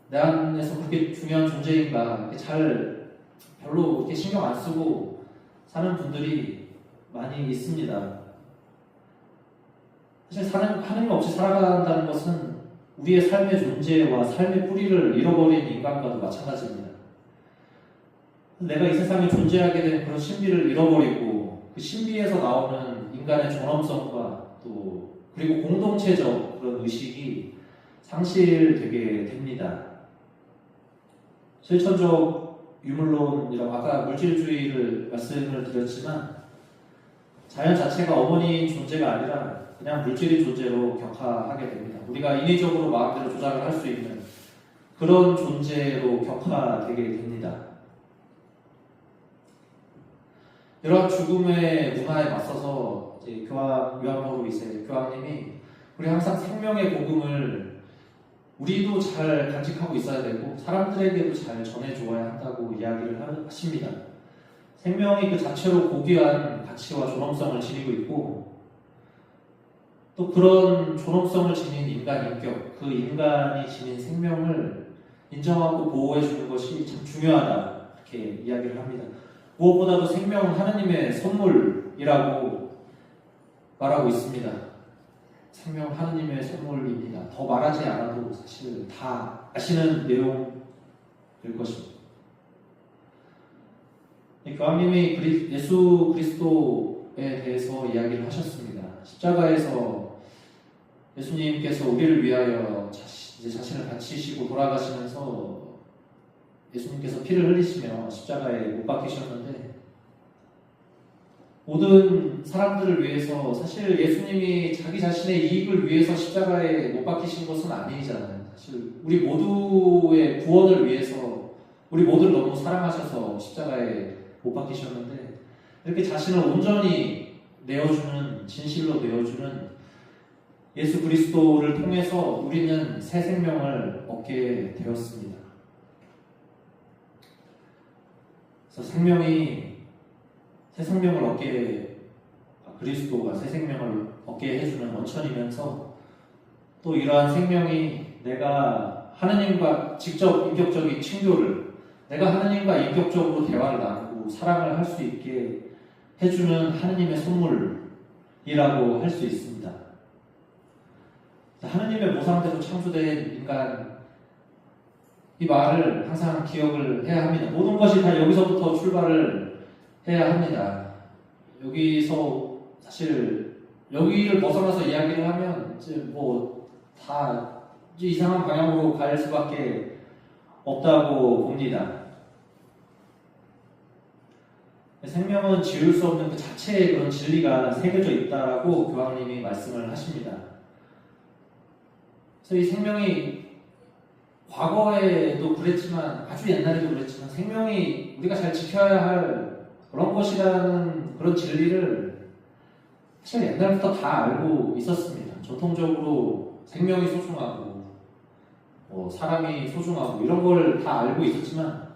내 안에서 그렇게 중요한 존재인가 잘 별로 이렇게 신경 안 쓰고 사는 분들이 많이 있습니다. 사실 하나님 없이 살아간다는 것은 우리의 삶의 존재와 삶의 뿌리를 잃어버린 인간과도 마찬가지입니다. 내가 이 세상에 존재하게 된 그런 신비를 잃어버리고 그 신비에서 나오는 인간의 존엄성과 또 그리고 공동체적 그런 의식이 상실되게 됩니다. 실천적 유물론이라고 아까 물질주의를 말씀을 드렸지만 자연 자체가 어머니인 존재가 아니라 그냥 물질의 존재로 격화하게 됩니다. 우리가 인위적으로 마음대로 조작을 할 수 있는 그런 존재로 격화되게 됩니다. 이러한 죽음의 문화에 맞서서 이제 요한복음 2세 교황님이 우리 항상 생명의 복음을 우리도 잘 간직하고 있어야 되고 사람들에게도 잘 전해주어야 한다고 이야기를 하십니다. 생명이 그 자체로 고귀한 가치와 존엄성을 지니고 있고 또 그런 존엄성을 지닌 인간 인격, 그 인간이 지닌 생명을 인정하고 보호해 주는 것이 참 중요하다 이렇게 이야기를 합니다. 무엇보다도 생명은 하나님의 선물이라고 말하고 있습니다. 생명은 하나님의 선물입니다. 더 말하지 않아도 사실 다 아시는 내용일 것입니다. 교황님이 예수 그리스도에 대해서 이야기를 하셨습니다. 십자가에서 예수님께서 우리를 위하여 자신을 바치시고 돌아가시면서 예수님께서 피를 흘리시며 십자가에 못 박히셨는데 모든 사람들을 위해서 사실 예수님이 자기 자신의 이익을 위해서 십자가에 못 박히신 것은 아니잖아요. 사실 우리 모두의 구원을 위해서 우리 모두를 너무 사랑하셔서 십자가에 못 박히셨는데 이렇게 자신을 온전히 내어주는 진실로 내어주는 예수 그리스도를 통해서 우리는 새 생명을 얻게 되었습니다. 그래서 새 생명을 얻게 그리스도가 새 생명을 얻게 해주는 원천이면서 또 이러한 생명이 내가 하나님과 직접 인격적인 친교를 내가 하나님과 인격적으로 대화를 나누고 사랑을 할 수 있게 해주는 하나님의 선물이라고 할 수 있습니다. 하나님의 모상대로 창조된 인간 이 말을 항상 기억을 해야 합니다. 모든 것이 다 여기서부터 출발을 해야 합니다. 여기서 사실 여기를 벗어나서 이야기를 하면 이제 뭐 다 이상한 방향으로 갈 수밖에 없다고 봅니다. 생명은 지울 수 없는 그 자체의 그런 진리가 새겨져 있다라고 교황님이 말씀을 하십니다. 그래서 이 생명이 과거에도 그랬지만 아주 옛날에도 그랬지만 생명이 우리가 잘 지켜야 할 그런 것이라는 그런 진리를 사실 옛날부터 다 알고 있었습니다. 전통적으로 생명이 소중하고 사람이 소중하고 이런 걸 다 알고 있었지만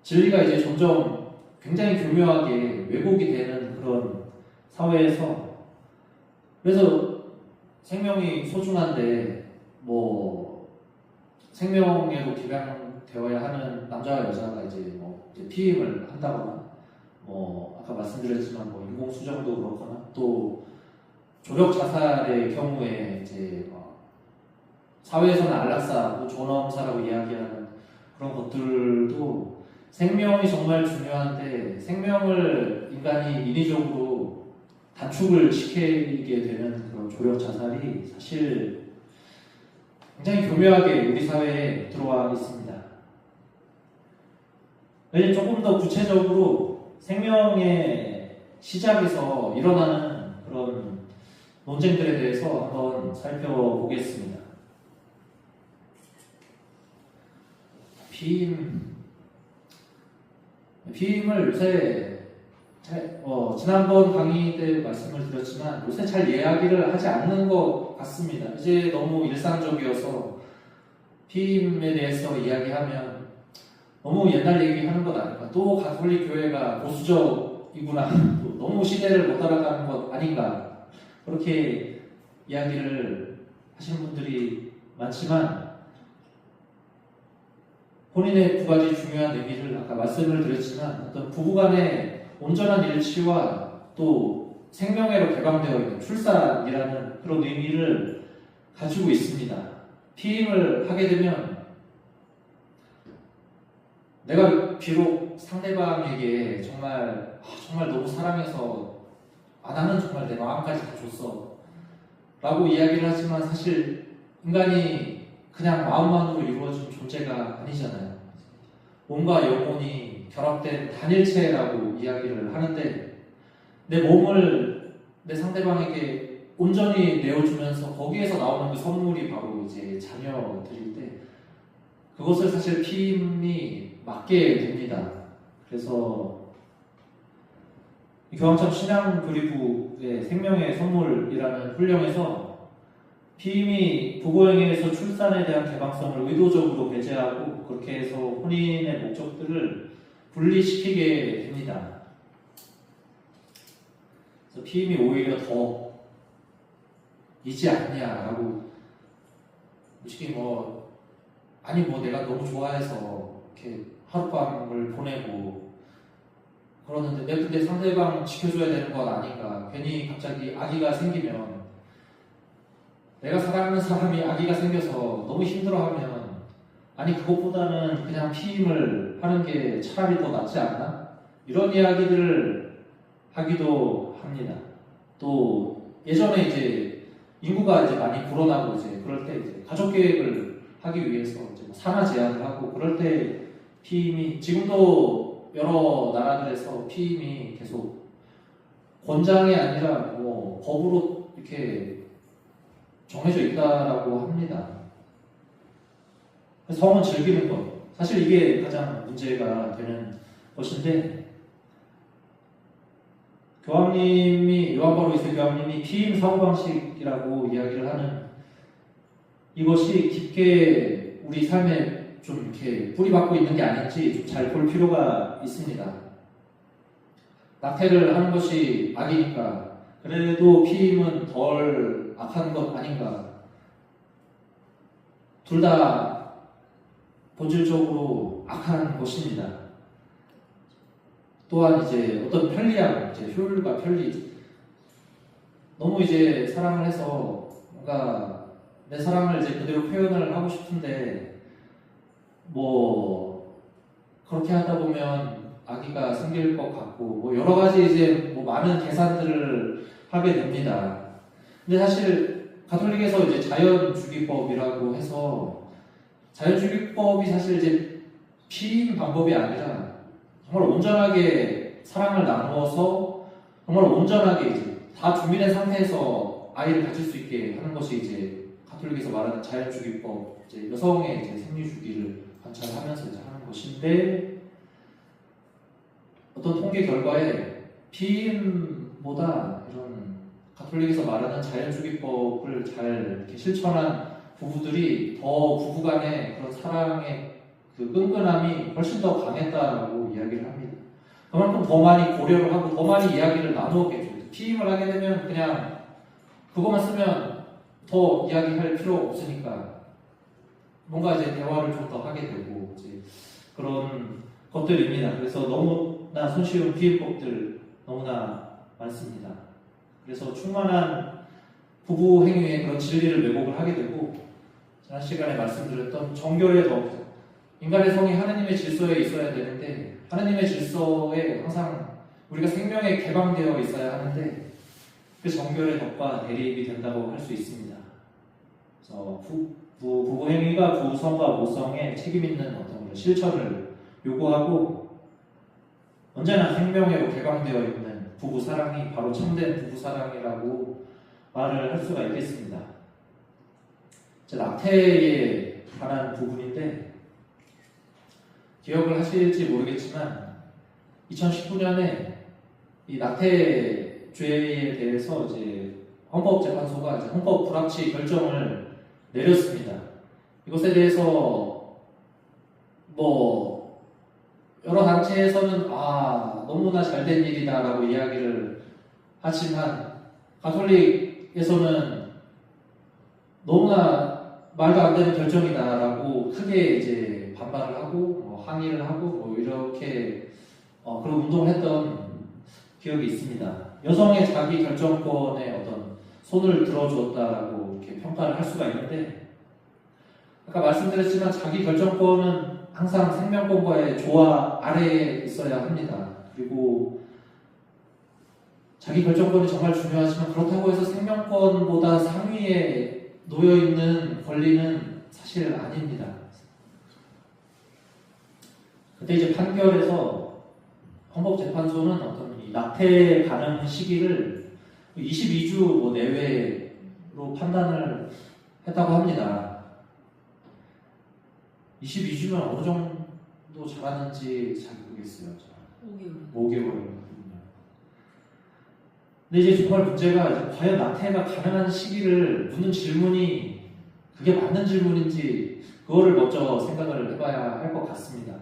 진리가 이제 점점 굉장히 교묘하게 왜곡이 되는 그런 사회에서 그래서 생명이 소중한데 생명에도 기량되어야 하는 남자와 여자가 이제 피임을 한다거나 아까 말씀드렸지만 인공 수정도 그렇거나 또 조력 자살의 경우에 이제 사회에서는 안락사고 존엄사라고 이야기하는 그런 것들도 생명이 정말 중요한데 생명을 인간이 인위적으로 단축을 시키게 되는 그런 조력 자살이 사실 굉장히 교묘하게 우리 사회에 들어와 있습니다. 이제 조금 더 구체적으로 생명의 시작에서 일어나는 그런 논쟁들에 대해서 한번 살펴보겠습니다. 피임을 요새 지난번 강의 때 말씀을 드렸지만 요새 잘 이야기를 하지 않는 것 같습니다. 이제 너무 일상적이어서 피임에 대해서 이야기하면 너무 옛날 얘기하는 것 아닌가, 또 가톨릭 교회가 보수적이구나, 또 너무 시대를 못 따라가는 것 아닌가, 그렇게 이야기를 하시는 분들이 많지만 혼인의 두 가지 중요한 의미를 아까 말씀을 드렸지만 어떤 부부간의 온전한 일치와 또 생명애로 개방되어 있는 출산이라는 그런 의미를 가지고 있습니다. 피임을 하게 되면 내가 비록 상대방에게 정말 너무 사랑해서 나는 정말 내 마음까지 다 줬어 라고 이야기를 하지만 사실 인간이 그냥 마음만으로 이루어진 존재가 아니잖아요. 몸과 영혼이 결합된 단일체라고 이야기를 하는데 내 몸을 내 상대방에게 온전히 내어주면서 거기에서 나오는 그 선물이 바로 이제 자녀들인데 그것을 사실 피임이 맡게 됩니다. 그래서 교황청 신앙교리부의 생명의 선물이라는 훈령에서 피임이 부부행위에서 출산에 대한 개방성을 의도적으로 배제하고 그렇게 해서 혼인의 목적들을 분리시키게 됩니다. 그래서 피임이 오히려 더 이지 않냐라고 솔직히 내가 너무 좋아해서 이렇게 하룻밤을 보내고 그러는데 근데 상대방 지켜줘야 되는 건 아닌가. 괜히 갑자기 아기가 생기면 내가 사랑하는 사람이 아기가 생겨서 너무 힘들어하면 그것보다는 그냥 피임을 하는 게 차라리 더 낫지 않나? 이런 이야기들을 하기도 합니다. 또 예전에 이제 인구가 이제 많이 불어나고 이제 그럴 때 이제 가족 계획을 하기 위해서 이제 산하 제한을 하고 그럴 때 피임이 지금도 여러 나라들에서 피임이 계속 권장이 아니라 법으로 이렇게 정해져 있다라고 합니다. 성은 즐기는 것. 사실 이게 가장 문제가 되는 것인데 요한 바로 2세 교황님이 피임 사고방식이라고 이야기를 하는 이것이 깊게 우리 삶에 좀 이렇게 뿌리박고 있는 게 아닌지 좀 잘 볼 필요가 있습니다. 낙태를 하는 것이 악이니까 그래도 피임은 덜 악한 것 아닌가. 둘 다 본질적으로 악한 것입니다. 또한 이제 어떤 편리함, 효율과 편리. 너무 이제 사랑을 해서 뭔가 내 사랑을 이제 그대로 표현을 하고 싶은데 그렇게 하다 보면 아기가 생길 것 같고 여러 가지 이제 많은 계산들을 하게 됩니다. 근데 사실 가톨릭에서 이제 자연주기법이라고 해서 자연주기법이 사실 이제 피임 방법이 아니라 정말 온전하게 사랑을 나누어서 정말 온전하게 이제 다 준비된 상태에서 아이를 가질 수 있게 하는 것이 이제 가톨릭에서 말하는 자연주기법, 이제 여성의 이제 생리주기를 관찰하면서 이제 하는 것인데 어떤 통계 결과에 피임보다 이런 가톨릭에서 말하는 자연주기법을 잘 이렇게 실천한 부부들이 더 부부간의 그런 사랑의 그 끈끈함이 훨씬 더 강했다라고 이야기를 합니다. 그만큼 더 많이 고려를 하고 더 많이 이야기를 나누었겠죠. 피임을 하게 되면 그냥 그것만 쓰면 더 이야기할 필요 없으니까 뭔가 이제 대화를 좀 더 하게 되고 이제 그런 것들입니다. 그래서 너무나 손쉬운 피임법들 너무나 많습니다. 그래서 충만한 부부 행위의 그런 진리를 왜곡을 하게 되고 지난 시간에 말씀드렸던 정결의 덕, 인간의 성이 하나님의 질서에 있어야 되는데 하나님의 질서에 항상 우리가 생명에 개방되어 있어야 하는데 그 정결의 덕과 대립이 된다고 할 수 있습니다. 그래서 부부 행위가 부성과 모성에 책임 있는 어떤 실천을 요구하고 언제나 생명으로 개방되어 있는 부부 사랑이 바로 참된 부부 사랑이라고 말을 할 수가 있겠습니다. 낙태에 관한 부분인데 기억을 하실지 모르겠지만 2019년에 이 낙태죄에 대해서 이제 헌법재판소가 이제 헌법 불합치 결정을 내렸습니다. 이것에 대해서 여러 단체에서는 너무나 잘된 일이다라고 이야기를 하지만 가톨릭에서는 너무나 말도 안 되는 결정이다라고 크게 이제 반발을 하고 뭐 항의를 하고 뭐 이렇게 그런 운동을 했던 기억이 있습니다. 여성의 자기 결정권에 어떤 손을 들어주었다라고 이렇게 평가를 할 수가 있는데, 아까 말씀드렸지만 자기 결정권은 항상 생명권과의 조화 아래에 있어야 합니다. 그리고 자기 결정권이 정말 중요하지만 그렇다고 해서 생명권보다 상위에 놓여 있는 권리는 사실 아닙니다. 그때 이제 판결에서 헌법재판소는 어떤 이 낙태 가능 시기를 22주 뭐 내외로 판단을 했다고 합니다. 22주면 어느 정도 자라는지 잘 모르겠어요. 5개월. 근데 이제 정말 문제가 이제 과연 낙태가 가능한 시기를 묻는 질문이 그게 맞는 질문인지 그거를 먼저 생각을 해봐야 할 것 같습니다.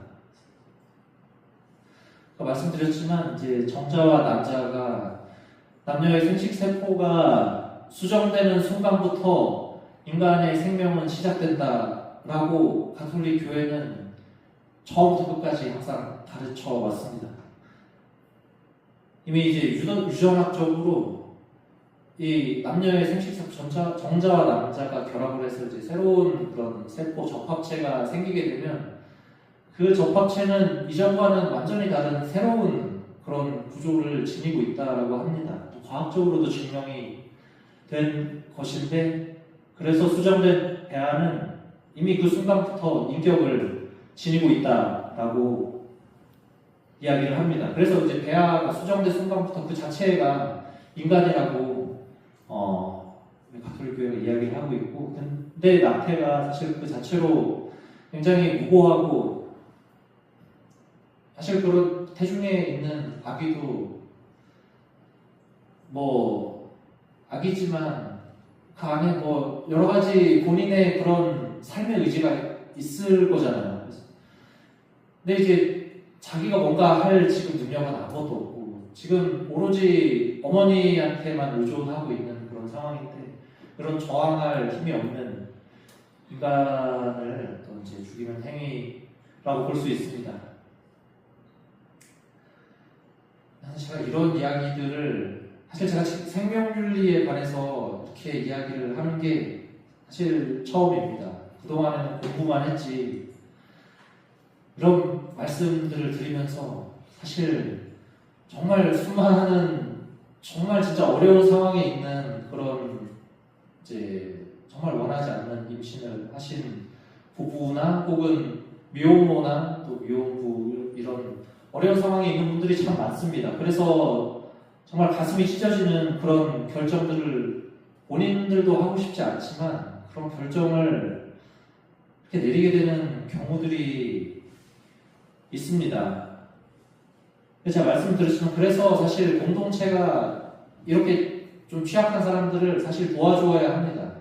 아까 말씀드렸지만 이제 정자와 남자가 남녀의 생식 세포가 수정되는 순간부터 인간의 생명은 시작된다라고 가톨릭 교회는 처음부터 끝까지 항상 가르쳐 왔습니다. 이미 이제 유전학적으로 이 남녀의 생식세포 정자와 남자가 결합을 해서 이제 새로운 그런 세포 접합체가 생기게 되면 그 접합체는 이전과는 완전히 다른 새로운 그런 구조를 지니고 있다라고 합니다. 또 과학적으로도 증명이 된 것인데, 그래서 수정된 배아는 이미 그 순간부터 인격을 지니고 있다라고 이야기를 합니다. 그래서 이제 배아가 수정된 순간부터 그 자체가 인간이라고 가톨릭 교회가 이야기를 하고 있고, 근데 낙태가 사실 그 자체로 굉장히 무고하고, 사실 그런 태중에 있는 아기도 뭐 아기지만 그 안에 뭐 여러 가지 본인의 그런 삶의 의지가 있을 거잖아요. 근데 이제 자기가 뭔가 할 지금 능력은 아무것도 없고 지금 오로지 어머니한테만 의존하고 있는 그런 상황인데, 그런 저항할 힘이 없는 인간을 또 이제 죽이는 행위라고 볼 수 있습니다. 제가 이런 이야기들을 제가 생명윤리에 관해서 이렇게 이야기를 하는 게 사실 처음입니다. 그동안에는 공부만 했지, 이런 말씀들을 드리면서 사실 정말 수많은 정말 진짜 어려운 상황에 있는 그런 이제 정말 원하지 않는 임신을 하신 부부나 혹은 미혼모나 또 미혼부 이런 어려운 상황에 있는 분들이 참 많습니다. 그래서 정말 가슴이 찢어지는 그런 결정들을 본인들도 하고 싶지 않지만 그런 결정을 이렇게 내리게 되는 경우들이 있습니다. 제가 말씀드렸지만 그래서 사실 공동체가 이렇게 좀 취약한 사람들을 사실 도와줘야 합니다.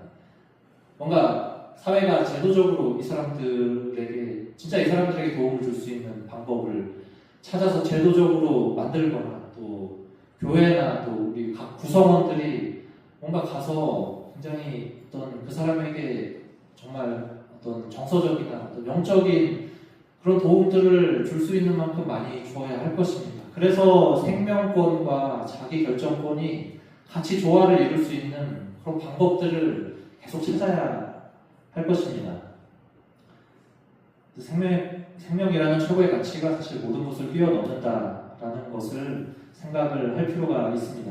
뭔가 사회가 제도적으로 이 사람들에게 진짜 이 사람들에게 도움을 줄 수 있는 방법을 찾아서 제도적으로 만들거나, 또 교회나 또 우리 각 구성원들이 뭔가 가서 굉장히 어떤 그 사람에게 정말 어떤 정서적이나 어떤 영적인 그런 도움들을 줄 수 있는 만큼 많이 주어야 할 것입니다. 그래서 생명권과 자기 결정권이 같이 조화를 이룰 수 있는 그런 방법들을 계속 찾아야 할 것입니다. 생명이라는 최고의 가치가 사실 모든 것을 뛰어넘는다라는 것을 생각을 할 필요가 있습니다.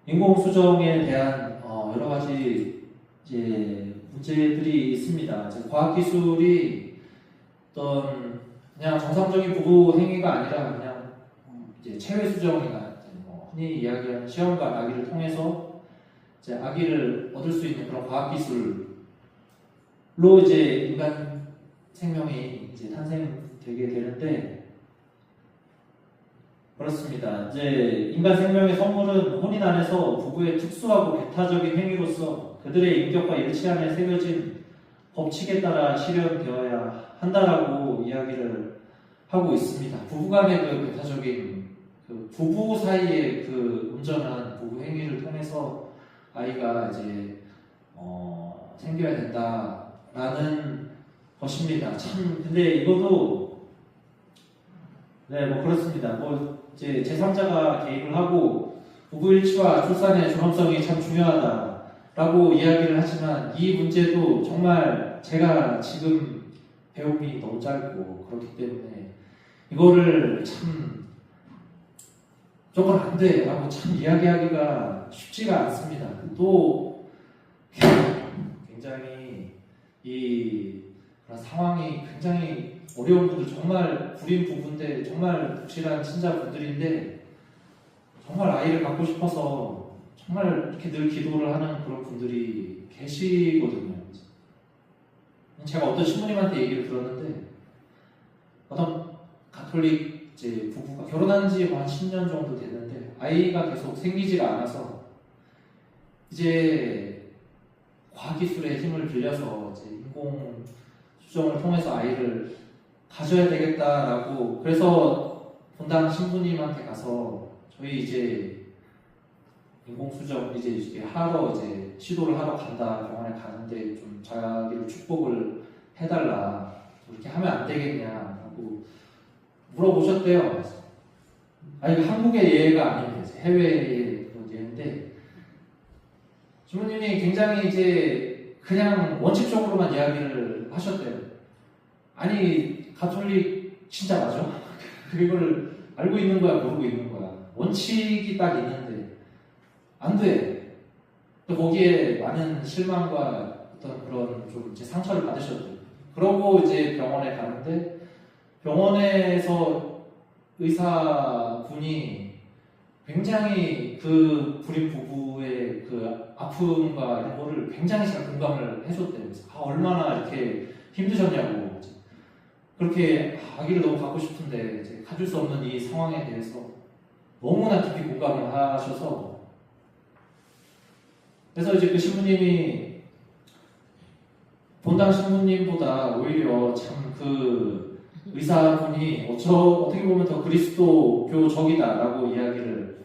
인공수정에 대한 여러 가지 이제 문제들이 있습니다. 과학기술이 어떤 그냥 정상적인 부부 행위가 아니라 그냥 이제 체외 수정이나 흔히 이야기하는 시험관 아기를 통해서 이제 아기를 얻을 수 있는 그런 과학기술로 이제 인간 생명이 이제 탄생되게 되는데, 그렇습니다. 이제 인간 생명의 선물은 혼인 안에서 부부의 특수하고 배타적인 행위로서 그들의 인격과 일치함에 새겨진 법칙에 따라 실현되어야 한다라고 이야기를 하고 있습니다. 부부간의 그 배타적인 그 부부 사이의 그 온전한 부부 행위를 통해서 아이가 이제 생겨야 된다. 라는 것입니다. 참, 근데 이것도, 네, 뭐 그렇습니다. 뭐, 이제 제3자가 개입을 하고, 부부일치와 출산의 존엄성이 참 중요하다라고 이야기를 하지만, 이 문제도 정말 제가 지금 배움이 너무 짧고, 그렇기 때문에, 이거를 참, 저건 안 돼. 라고 참 이야기하기가 쉽지가 않습니다. 또, 굉장히 그런 상황이 굉장히 어려운 분들, 정말 구린 부부인데 정말 독실한 신자분들인데 정말 아이를 갖고 싶어서 정말 이렇게 늘 기도를 하는 그런 분들이 계시거든요. 제가 어떤 신부님한테 얘기를 들었는데 어떤 가톨릭 이제 부부가 결혼한 지 한 10년 정도 됐는데 아이가 계속 생기지가 않아서 이제 과기술의 힘을 빌려서 이제 인공 수정을 통해서 아이를 가져야 되겠다라고 그래서 본당 신부님한테 가서 저희 이제 인공 수정 이제 하러 이제 시도를 하러 간다 병원에 가는데 좀 자기를 축복을 해달라 이렇게 하면 안 되겠냐고 물어보셨대요. 아니 한국의 예가 아닙니다. 해외의 그런 예인데 주무님이 굉장히 이제 그냥 원칙적으로만 이야기를 하셨대요. 아니 가톨릭 진짜 맞아? 그걸 알고 있는 거야 모르고 있는 거야. 원칙이 딱 있는데 안 돼. 또 거기에 많은 실망과 어떤 그런 좀 이제 상처를 받으셨대요. 그러고 이제 병원에 가는데 병원에서 의사분이 굉장히 그 불임 부부의 그 아픔과 이런 거를 굉장히 잘 공감을 해줬대요. 그래서 얼마나 이렇게 힘드셨냐고. 그렇게 아기를 너무 갖고 싶은데 이제 가질 수 없는 이 상황에 대해서 너무나 깊이 공감을 하셔서 그래서 이제 그 신부님이 본당 신부님보다 오히려 참 그 의사분이 어떻게 보면 더 그리스도교적이다라고 이야기를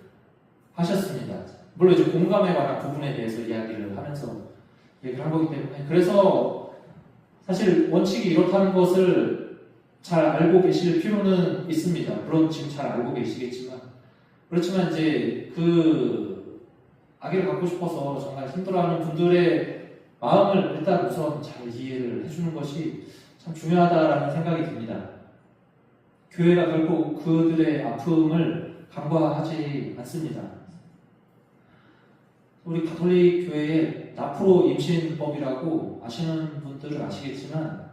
하셨습니다. 물론 이제 공감에 관한 부분에 대해서 이야기를 하면서 얘기를 한 거기 때문에 그래서 사실 원칙이 이렇다는 것을 잘 알고 계실 필요는 있습니다. 물론 지금 잘 알고 계시겠지만 그렇지만 이제 그 아기를 갖고 싶어서 정말 힘들어하는 분들의 마음을 일단 우선 잘 이해를 해주는 것이 참 중요하다라는 생각이 듭니다. 교회가 결코 그들의 아픔을 간과하지 않습니다. 우리 가톨릭 교회에 나프로 임신법이라고 아시는 분들은 아시겠지만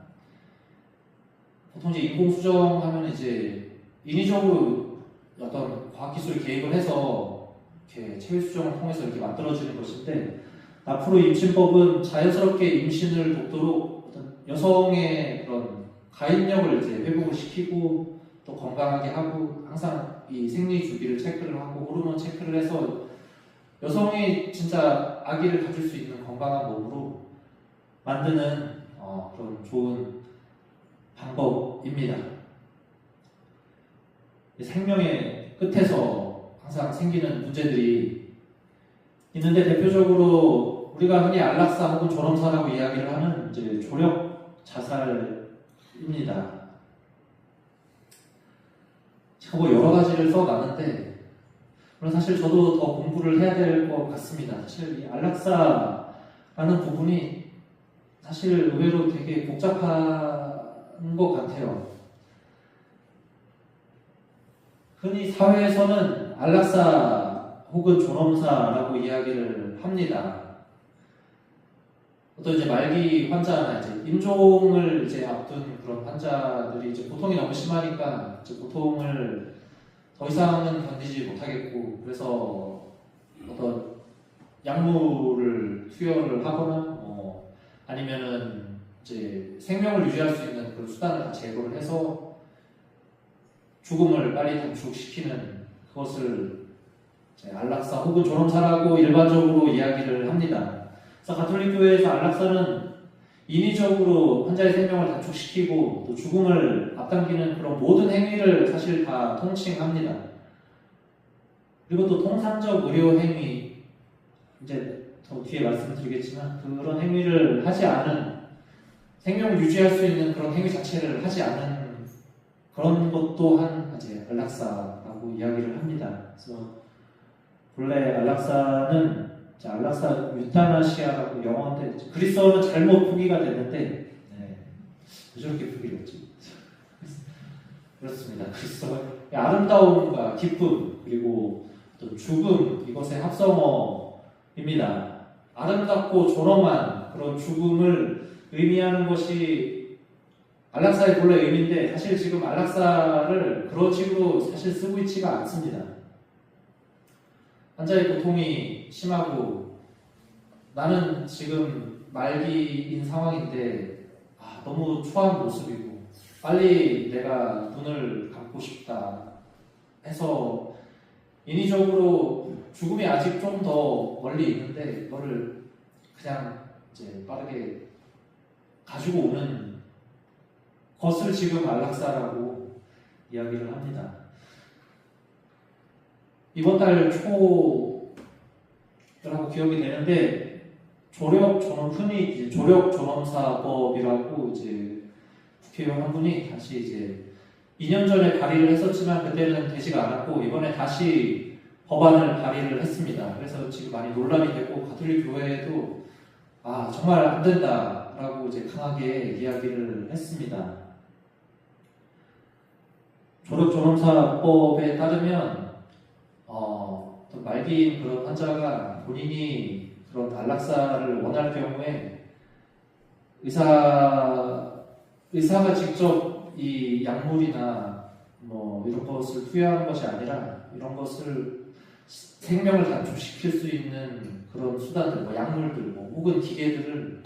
보통 이제 인공수정하면 이제 인위적으로 어떤 과학기술을 개입을 해서 이렇게 체위수정을 통해서 이렇게 만들어지는 것인데 나프로 임신법은 자연스럽게 임신을 돕도록 어떤 여성의 그런 가입력을 이제 회복을 시키고 또 건강하게 하고 항상 이 생리 주기를 체크를 하고 호르몬 체크를 해서 여성이 진짜 아기를 가질 수 있는 건강한 몸으로 만드는 그런 좋은 방법입니다. 생명의 끝에서 항상 생기는 문제들이 있는데 대표적으로 우리가 흔히 안락사 혹은 존엄사라고 이야기를 하는 이제 조력 자살입니다. 제가 뭐 여러 가지를 써놨는데 물론 사실 저도 더 공부를 해야 될 것 같습니다. 사실 이 안락사라는 부분이 사실 의외로 되게 복잡한 것 같아요. 흔히 사회에서는 안락사 혹은 존엄사라고 이야기를 합니다. 어떤 이제 말기 환자나 이제 임종을 이제 앞둔 그런 환자들이 이제 고통이 너무 심하니까 이제 고통을 더 이상은 견디지 못하겠고 그래서 어떤 약물을 투여를 하거나 아니면은 이제 생명을 유지할 수 있는 그런 수단을 제거를 해서 죽음을 빨리 단축시키는 그것을 안락사 혹은 존엄사라고 일반적으로 이야기를 합니다. 그래서 가톨릭 교회에서 안락사는 인위적으로 환자의 생명을 단축시키고 또 죽음을 앞당기는 그런 모든 행위를 사실 다 통칭합니다. 그리고 또 통상적 의료 행위, 이제 더 뒤에 말씀드리겠지만 그런 행위를 하지 않은 생명을 유지할 수 있는 그런 행위 자체를 하지 않는 그런 것 또한 이제 안락사라고 이야기를 합니다. 그래서 본래 안락사는 안락사 유타나시아라고 영어인데 그리스어는 잘못 표기가 됐는데 왜 저렇게 표기를 했지? 그렇습니다. 그리스어 아름다움과 기쁨 그리고 또 죽음 이것의 합성어입니다. 아름답고 존엄한 그런 죽음을 의미하는 것이 안락사의 본래 의미인데 사실 지금 안락사를 그런 식으로 사실 쓰고 있지가 않습니다. 환자의 고통이 심하고 나는 지금 말기인 상황인데 너무 초라한 모습이고 빨리 내가 눈을 감고 싶다 해서 인위적으로 죽음이 아직 좀 더 멀리 있는데 이거를 그냥 이제 빠르게 가지고 오는 것을 지금 안락사라고 이야기를 합니다. 이번 달 초라고 기억이 되는데 흔히 이제 조력 존엄사법이라고 이제 국회의원 한 분이 다시 이제 2년 전에 발의를 했었지만 그때는 되지가 않았고 이번에 다시 법안을 발의를 했습니다. 그래서 지금 많이 논란이 되고 가톨릭 교회에도 정말 안 된다라고 이제 강하게 이야기를 했습니다. 조력 존엄사법에 따르면 말기인 그런 환자가 본인이 그런 안락사를 원할 경우에 의사가 직접 이 약물이나 이런 것을 투여하는 것이 아니라 이런 것을 생명을 단축시킬 수 있는 그런 수단들, 약물들, 혹은 기계들을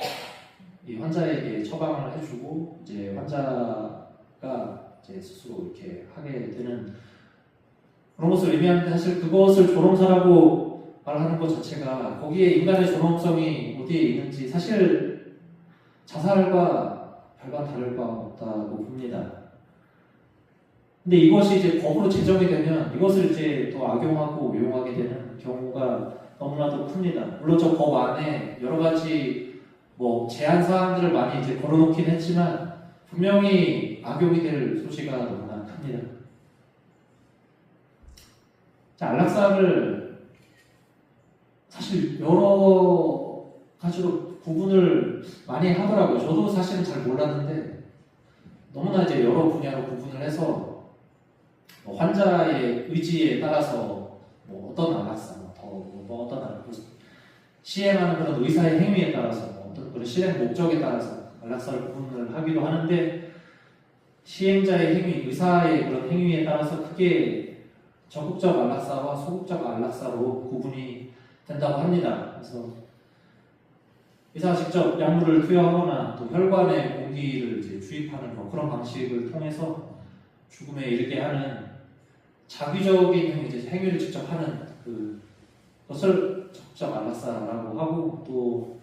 이 환자에게 처방을 해주고 이제 환자가 이제 스스로 이렇게 하게 되는 그런 것을 의미하는데 사실 그것을 존엄사라고 말하는 것 자체가 거기에 인간의 존엄성이 어디에 있는지 사실 자살과 별반 다를 바 없다고 봅니다. 근데 이것이 이제 법으로 제정이 되면 이것을 이제 또 악용하고 이용하게 되는 경우가 너무나도 큽니다. 물론 저 법 안에 여러 가지 제한 사항들을 많이 이제 걸어놓긴 했지만 분명히 악용이 될 소지가 너무나 큽니다. 안락사를 사실 여러 가지로 구분을 많이 하더라고요. 저도 사실은 잘 몰랐는데 너무나 이제 여러 분야로 구분을 해서 환자의 의지에 따라서 어떤 안락사, 어떤 안락사, 시행하는 그런 의사의 행위에 따라서 어떤 그런 실행 목적에 따라서 안락사를 구분을 하기도 하는데 시행자의 행위, 의사의 그런 행위에 따라서 크게 적극적 안락사와 소극적 안락사로 구분이 된다고 합니다. 그래서 의사가 직접 약물을 투여하거나 또 혈관에 공기를 이제 주입하는 그런 방식을 통해서 죽음에 이르게 하는 자기적인 행위를 직접 하는 그것을 적극적 안락사라고 하고 또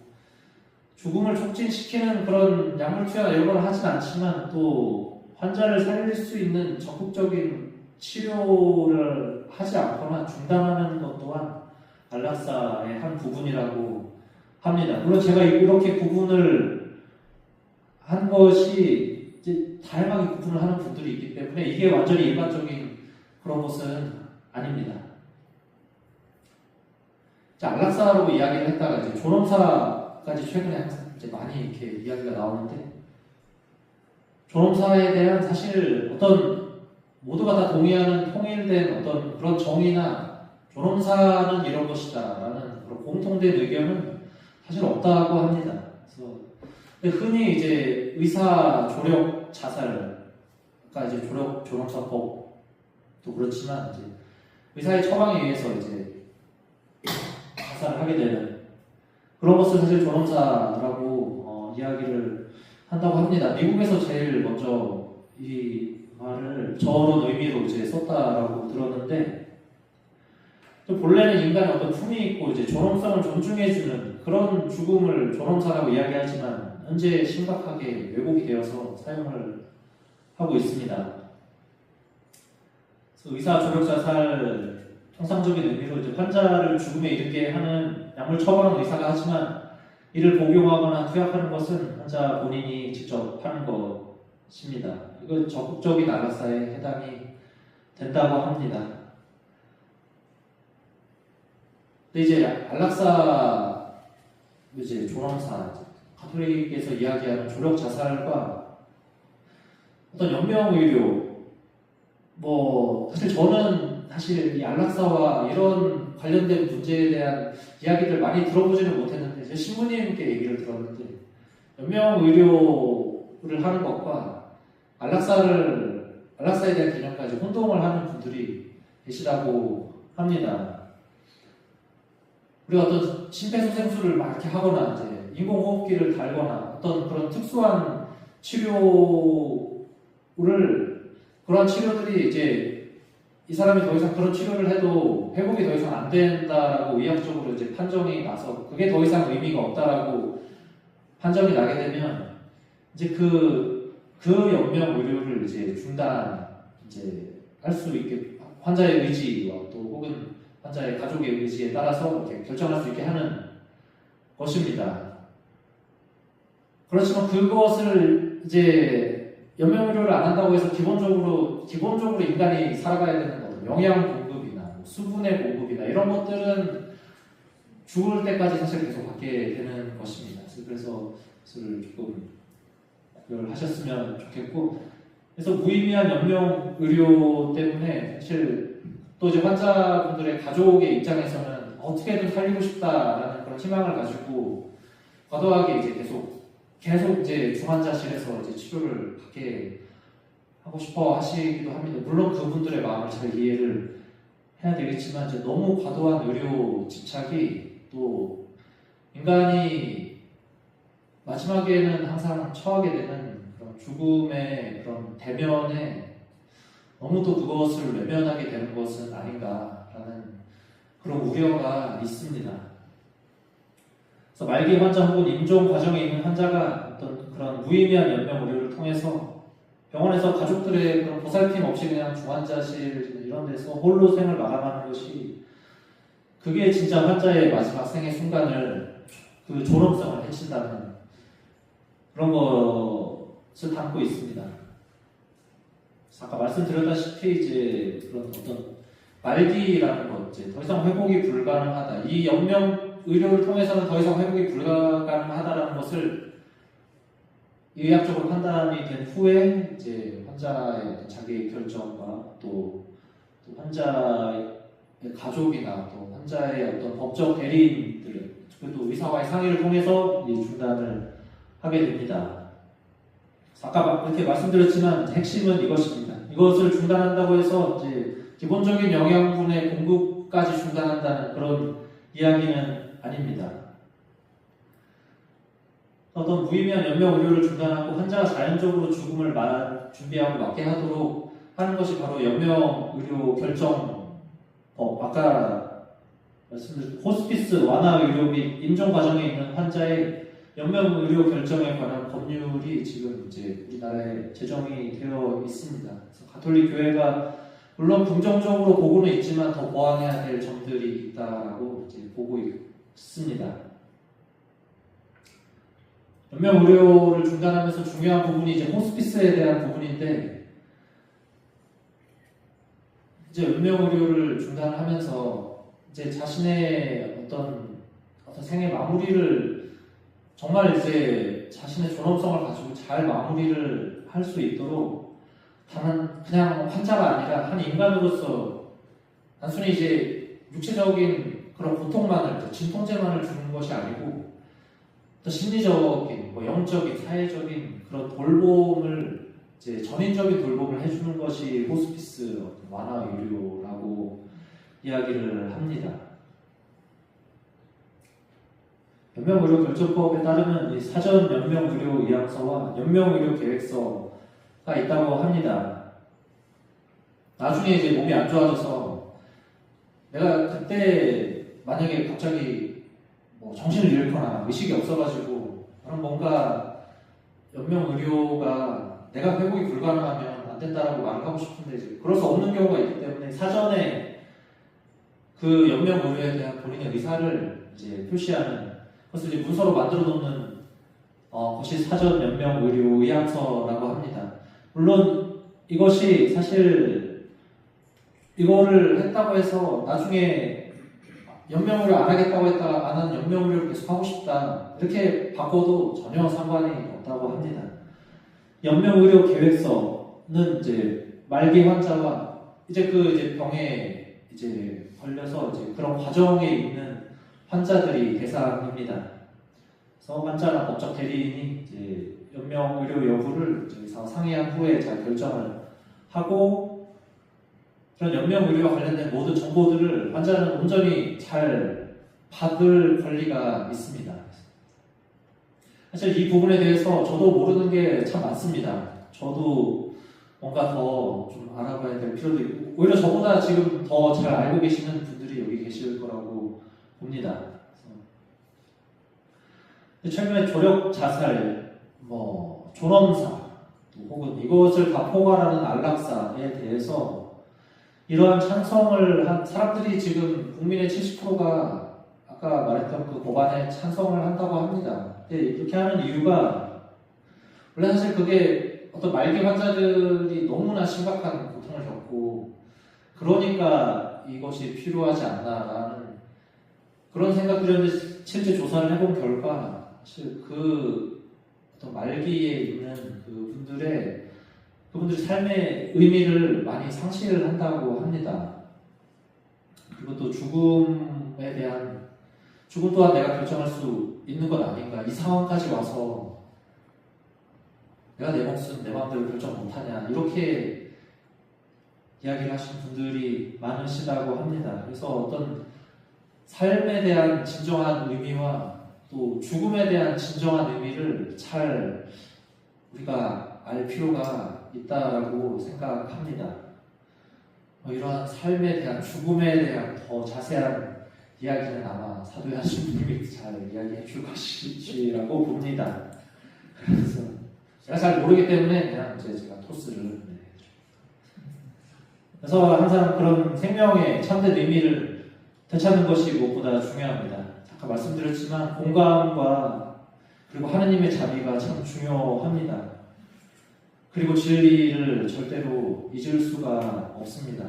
죽음을 촉진시키는 그런 약물 투여나 이런 걸 하진 않지만 또 환자를 살릴 수 있는 적극적인 치료를 하지 않거나 중단하는 것 또한 안락사의 한 부분이라고 합니다. 물론 제가 이렇게 구분을 한 것이 이제 다양하게 구분을 하는 분들이 있기 때문에 이게 완전히 일반적인 그런 것은 아닙니다. 안락사라고 이야기를 했다가 이제 존엄사까지 최근에 항상 이제 많이 이렇게 이야기가 나오는데 존엄사에 대한 사실 어떤 모두가 다 동의하는 통일된 어떤 그런 정의나 존엄사는 이런 것이다 라는 그런 공통된 의견은 사실 없다고 합니다. 그래서 흔히 이제 의사 조력 자살과 이제 조력 존엄사법도 그렇지만 이제 의사의 처방에 의해서 이제 자살을 하게 되는 그런 것을 사실 존엄사라고 이야기를 한다고 합니다. 미국에서 제일 먼저 이 말을 저런 의미로 이제 썼다라고 들었는데 또 본래는 인간의 어떤 품이 있고 이제 존엄성을 존중해주는 그런 죽음을 존엄사라고 이야기하지만 현재 심각하게 왜곡이 되어서 사용을 하고 있습니다. 그래서 의사 조력 자살 통상적인 의미로 이제 환자를 죽음에 이르게 하는 약물 처방은 의사가 하지만 이를 복용하거나 투약하는 것은 환자 본인이 직접 하는 것입니다. 이건 적극적인 안락사에 해당이 된다고 합니다. 근데 이제 안락사 이제 존엄사 가톨릭에서 이야기하는 조력 자살과 어떤 연명 의료 사실 저는 사실 이 안락사와 이런 관련된 문제에 대한 이야기를 많이 들어보지는 못했는데 제 신부님께 얘기를 들었는데 연명 의료를 하는 것과 안락사에 대한 개념까지 혼동을 하는 분들이 계시다고 합니다. 우리가 어떤 심폐소생술을 막 이렇게 하거나 이제 인공호흡기를 달거나 어떤 그런 특수한 그런 치료들이 이제 이 사람이 더 이상 그런 치료를 해도 회복이 더 이상 안 된다라고 의학적으로 이제 판정이 나서 그게 더 이상 의미가 없다라고 판정이 나게 되면 이제 그 연명 의료를 이제 할 수 있게 환자의 의지와 또 혹은 환자의 가족의 의지에 따라서 이렇게 결정할 수 있게 하는 것입니다. 그렇지만 그것을 이제 연명의료를 안 한다고 해서 기본적으로 인간이 살아가야 되는 어떤 영양 공급이나 수분의 공급이나 이런 것들은 죽을 때까지 사실 계속 받게 되는 것입니다. 그래서 그것을 조금 구별하셨으면 좋겠고, 그래서 무의미한 연명의료 때문에 사실 또 이제 환자분들의 가족의 입장에서는 어떻게든 살리고 싶다라는 그런 희망을 가지고 과도하게 이제 계속 이제 중환자실에서 이제 치료를 받게 하고 싶어 하시기도 합니다. 물론 그분들의 마음을 잘 이해를 해야 되겠지만 이제 너무 과도한 의료 집착이 또 인간이 마지막에는 항상 처하게 되는 그런 죽음의 그런 대면에 너무 또 그것을 외면하게 되는 것은 아닌가라는 그런 우려가 있습니다. 그래서 말기 환자 혹은 임종 과정에 있는 환자가 어떤 그런 무의미한 연명 의료를 통해서 병원에서 가족들의 그런 보살핌 없이 그냥 중환자실 이런 데서 홀로 생을 마감하는 것이 그게 진짜 환자의 마지막 생의 순간을 그 존엄성을 해친다는 그런 것을 담고 있습니다. 아까 말씀드렸다시피 이제 그런 어떤 말기라는 것, 이제 더 이상 회복이 불가능하다. 이 연명 의료를 통해서는 더 이상 회복이 불가능하다라는 것을 의학적으로 판단이 된 후에 이제 환자의 자기 결정과 또 환자의 가족이나 또 환자의 어떤 법적 대리인들 그리고 또 의사와의 상의를 통해서 중단을 하게 됩니다. 아까 이렇게 말씀드렸지만 핵심은 이것입니다. 이것을 중단한다고 해서 이제 기본적인 영양분의 공급까지 중단한다는 그런 이야기는 아닙니다. 어떤 무의미한 연명 의료를 중단하고 환자가 자연적으로 죽음을 준비하고 맞게 하도록 하는 것이 바로 연명 의료 결정법. 아까 말씀드린 호스피스 완화 의료 및 임종 과정에 있는 환자의 연명 의료 결정에 관한 법률이 지금 이제 우리나라에 제정이 되어 있습니다. 그래서 가톨릭 교회가 물론 긍정적으로 보고는 있지만 더 보완해야 될 점들이 있다라고 이제 보고 있습니다. 연명 의료를 중단하면서 중요한 부분이 이제 호스피스에 대한 부분인데, 이제 연명 의료를 중단하면서 이제 자신의 어떤 생의 마무리를 정말 이제 자신의 존엄성을 가지고 잘 마무리를 할 수 있도록 다만 그냥 환자가 아니라 한 인간으로서 단순히 이제 육체적인 그런 고통만을, 진통제만을 주는 것이 아니고 또 심리적인, 영적인, 사회적인 그런 돌봄을 이제 전인적인 돌봄을 해주는 것이 호스피스 완화 의료라고 이야기를 합니다. 연명의료 결정법에 따르면 이 사전 연명의료 의향서와 연명의료 계획서가 있다고 합니다. 나중에 이제 몸이 안 좋아져서 내가 그때 만약에 갑자기 정신을 잃거나 의식이 없어가지고 그런 뭔가 연명의료가 내가 회복이 불가능하면 안 된다라고 말을 하고 싶은데 이제 그럴 수 없는 경우가 있기 때문에 사전에 그 연명의료에 대한 본인의 의사를 이제 표시하는 그래서 이제 문서로 만들어 놓는 것이 사전 연명 의료 의학서라고 합니다. 물론 이것이 사실 이거를 했다고 해서 나중에 연명 의료 안 하겠다고 했다가 안 하는 연명 의료를 계속 하고 싶다 이렇게 바꿔도 전혀 상관이 없다고 합니다. 연명 의료 계획서는 이제 말기 환자와 이제 병에 이제 걸려서 이제 그런 과정에 있는 환자들이 대상입니다. 그래서 환자나 법적 대리인이 이제 연명 의료 여부를 저기서 상의한 후에 잘 결정을 하고 그런 연명 의료와 관련된 모든 정보들을 환자는 온전히 잘 받을 권리가 있습니다. 사실 이 부분에 대해서 저도 모르는 게 참 많습니다. 저도 뭔가 더 좀 알아봐야 될 필요도 있고 오히려 저보다 지금 더 잘 알고 계시는 분들이 여기 계실 거라고 봅니다. 최근에 조력 자살, 존엄사 혹은 이것을 다 포괄하는 안락사에 대해서 이러한 찬성을 한 사람들이 지금 국민의 70%가 아까 말했던 그 법안에 찬성을 한다고 합니다. 근데 이렇게 하는 이유가 원래 사실 그게 어떤 말기 환자들이 너무나 심각한 고통을 겪고 그러니까 이것이 필요하지 않나라는 그런 생각들이었는데 실제 조사를 해본 결과 사실 그 어떤 말기에 있는 그분들의 삶의 의미를 많이 상실을 한다고 합니다. 그리고 또 죽음 또한 내가 결정할 수 있는 것 아닌가. 이 상황까지 와서 내가 내 목숨 내 마음대로 결정 못하냐 이렇게 이야기를 하시는 분들이 많으시다고 합니다. 그래서 어떤 삶에 대한 진정한 의미와 또 죽음에 대한 진정한 의미를 잘 우리가 알 필요가 있다라고 생각합니다. 이러한 삶에 대한 죽음에 대한 더 자세한 이야기는 아마 사도야 신부님이 잘 이야기해 줄 것이라고 봅니다. 그래서 제가 잘 모르기 때문에 그냥 제가 토스를 그래서 항상 그런 생명의 참된 의미를 되찾는 것이 무엇보다 중요합니다. 아까 말씀드렸지만 공감과 그리고 하느님의 자비가 참 중요합니다. 그리고 진리를 절대로 잊을 수가 없습니다.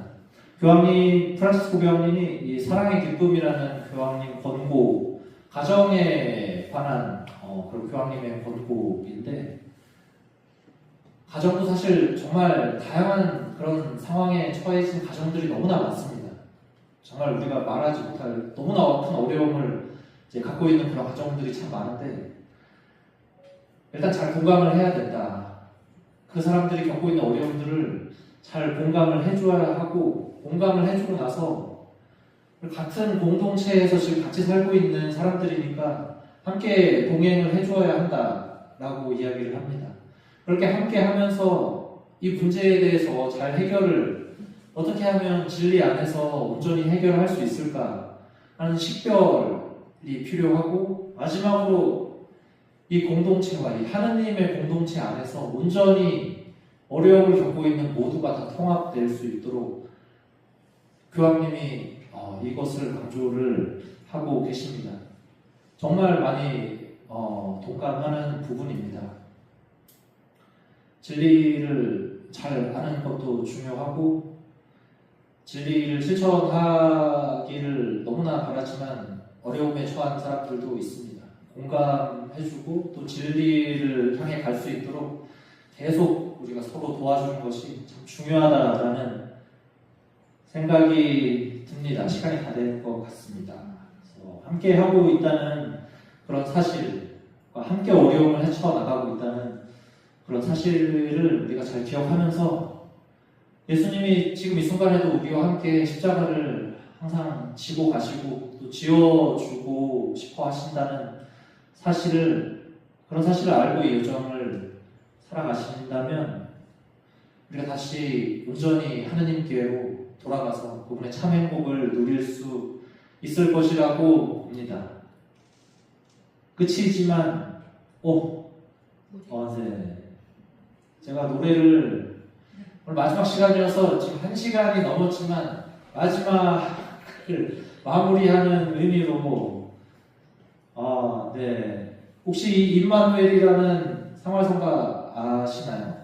프란시스코 교황님이 이 사랑의 기쁨이라는 교황님 권고, 가정에 관한 그런 교황님의 권고인데, 가정도 사실 정말 다양한 그런 상황에 처해진 가정들이 너무나 많습니다. 정말 우리가 말하지 못할 너무나 큰 어려움을 이제 갖고 있는 그런 가정들이 참 많은데, 일단 잘 공감을 해야 된다. 그 사람들이 겪고 있는 어려움들을 잘 공감을 해줘야 하고, 공감을 해주고 나서 같은 공동체에서 지금 같이 살고 있는 사람들이니까 함께 동행을 해줘야 한다라고 이야기를 합니다. 그렇게 함께 하면서 이 문제에 대해서 잘 해결을 어떻게 하면 진리 안에서 온전히 해결할 수 있을까 하는 식별이 필요하고, 마지막으로 이 공동체와 이 하느님의 공동체 안에서 온전히 어려움을 겪고 있는 모두가 다 통합될 수 있도록 교황님이 이것을 강조를 하고 계십니다. 정말 많이 동감하는 부분입니다. 진리를 잘 아는 것도 중요하고 진리를 실천하기를 너무나 바라지만 어려움에 처한 사람들도 있습니다. 공감해주고 또 진리를 향해 갈 수 있도록 계속 우리가 서로 도와주는 것이 참 중요하다라는 생각이 듭니다. 시간이 다 된 것 같습니다. 그래서 함께 하고 있다는 그런 사실과 함께 어려움을 헤쳐나가고 있다는 그런 사실을 우리가 잘 기억하면서 예수님이 지금 이 순간에도 우리와 함께 십자가를 항상 지고 가시고 또 지어주고 싶어 하신다는 그런 사실을 알고 이 여정을 살아가신다면 우리가 다시 온전히 하느님께로 돌아가서 그분의 참 행복을 누릴 수 있을 것이라고 봅니다. 끝이지만 네. 제가 노래를 오늘 마지막 시간이어서 지금 1시간이 넘었지만 마지막을 마무리하는 의미로 네. 혹시 이 임마누엘이라는 생활성가 아시나요?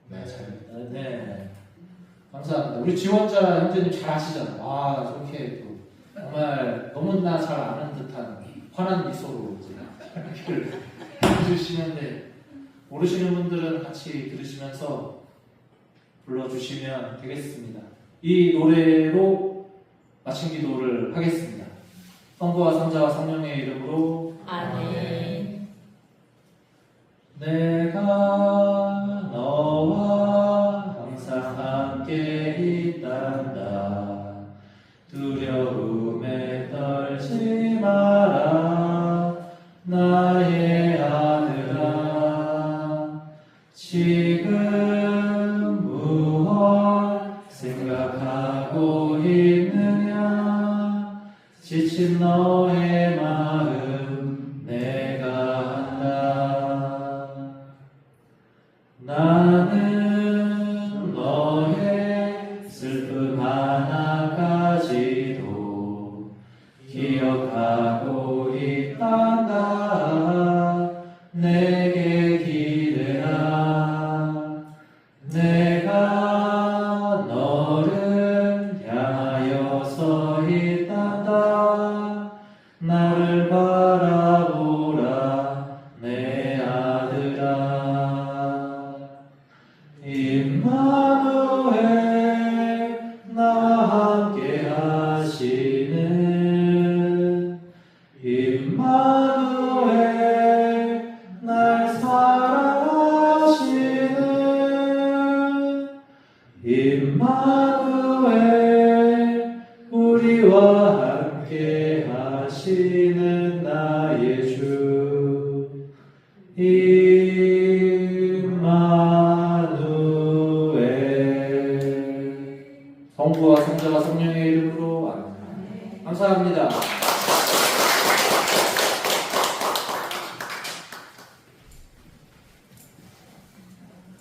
네, 잘. 네. 감사합니다. 우리 지원자 형제님 잘 아시잖아요. 저렇게 또 정말 너무나 잘 아는 듯한 환한 미소로 이제 해주시는데 모르시는 분들은 같이 들으시면서 불러주시면 되겠습니다. 이 노래로 마침 기도를 하겠습니다. 성부와 성자와 성령의 이름으로 아멘. 내가 너와 항상 함께 있단다. 두려움에 떨지 마라. 나의 아들아. 지금 무엇 생각하고 있느냐. 지친 너의 마음 내가 안다. 나는 너의 슬픔 하나까지도 기억하고 있단다. 내게 기대라. 내가 너를 향하여 서 있단다. 나를 바라보라 내 아들아. 임마누엘 나와 함께 하시는 임마누엘 날 사랑하시는 임마누엘 우리와 함께 하시는 나의 주 임마누엘. 성부와 성자와 성령의 이름으로 아멘. 감사합니다.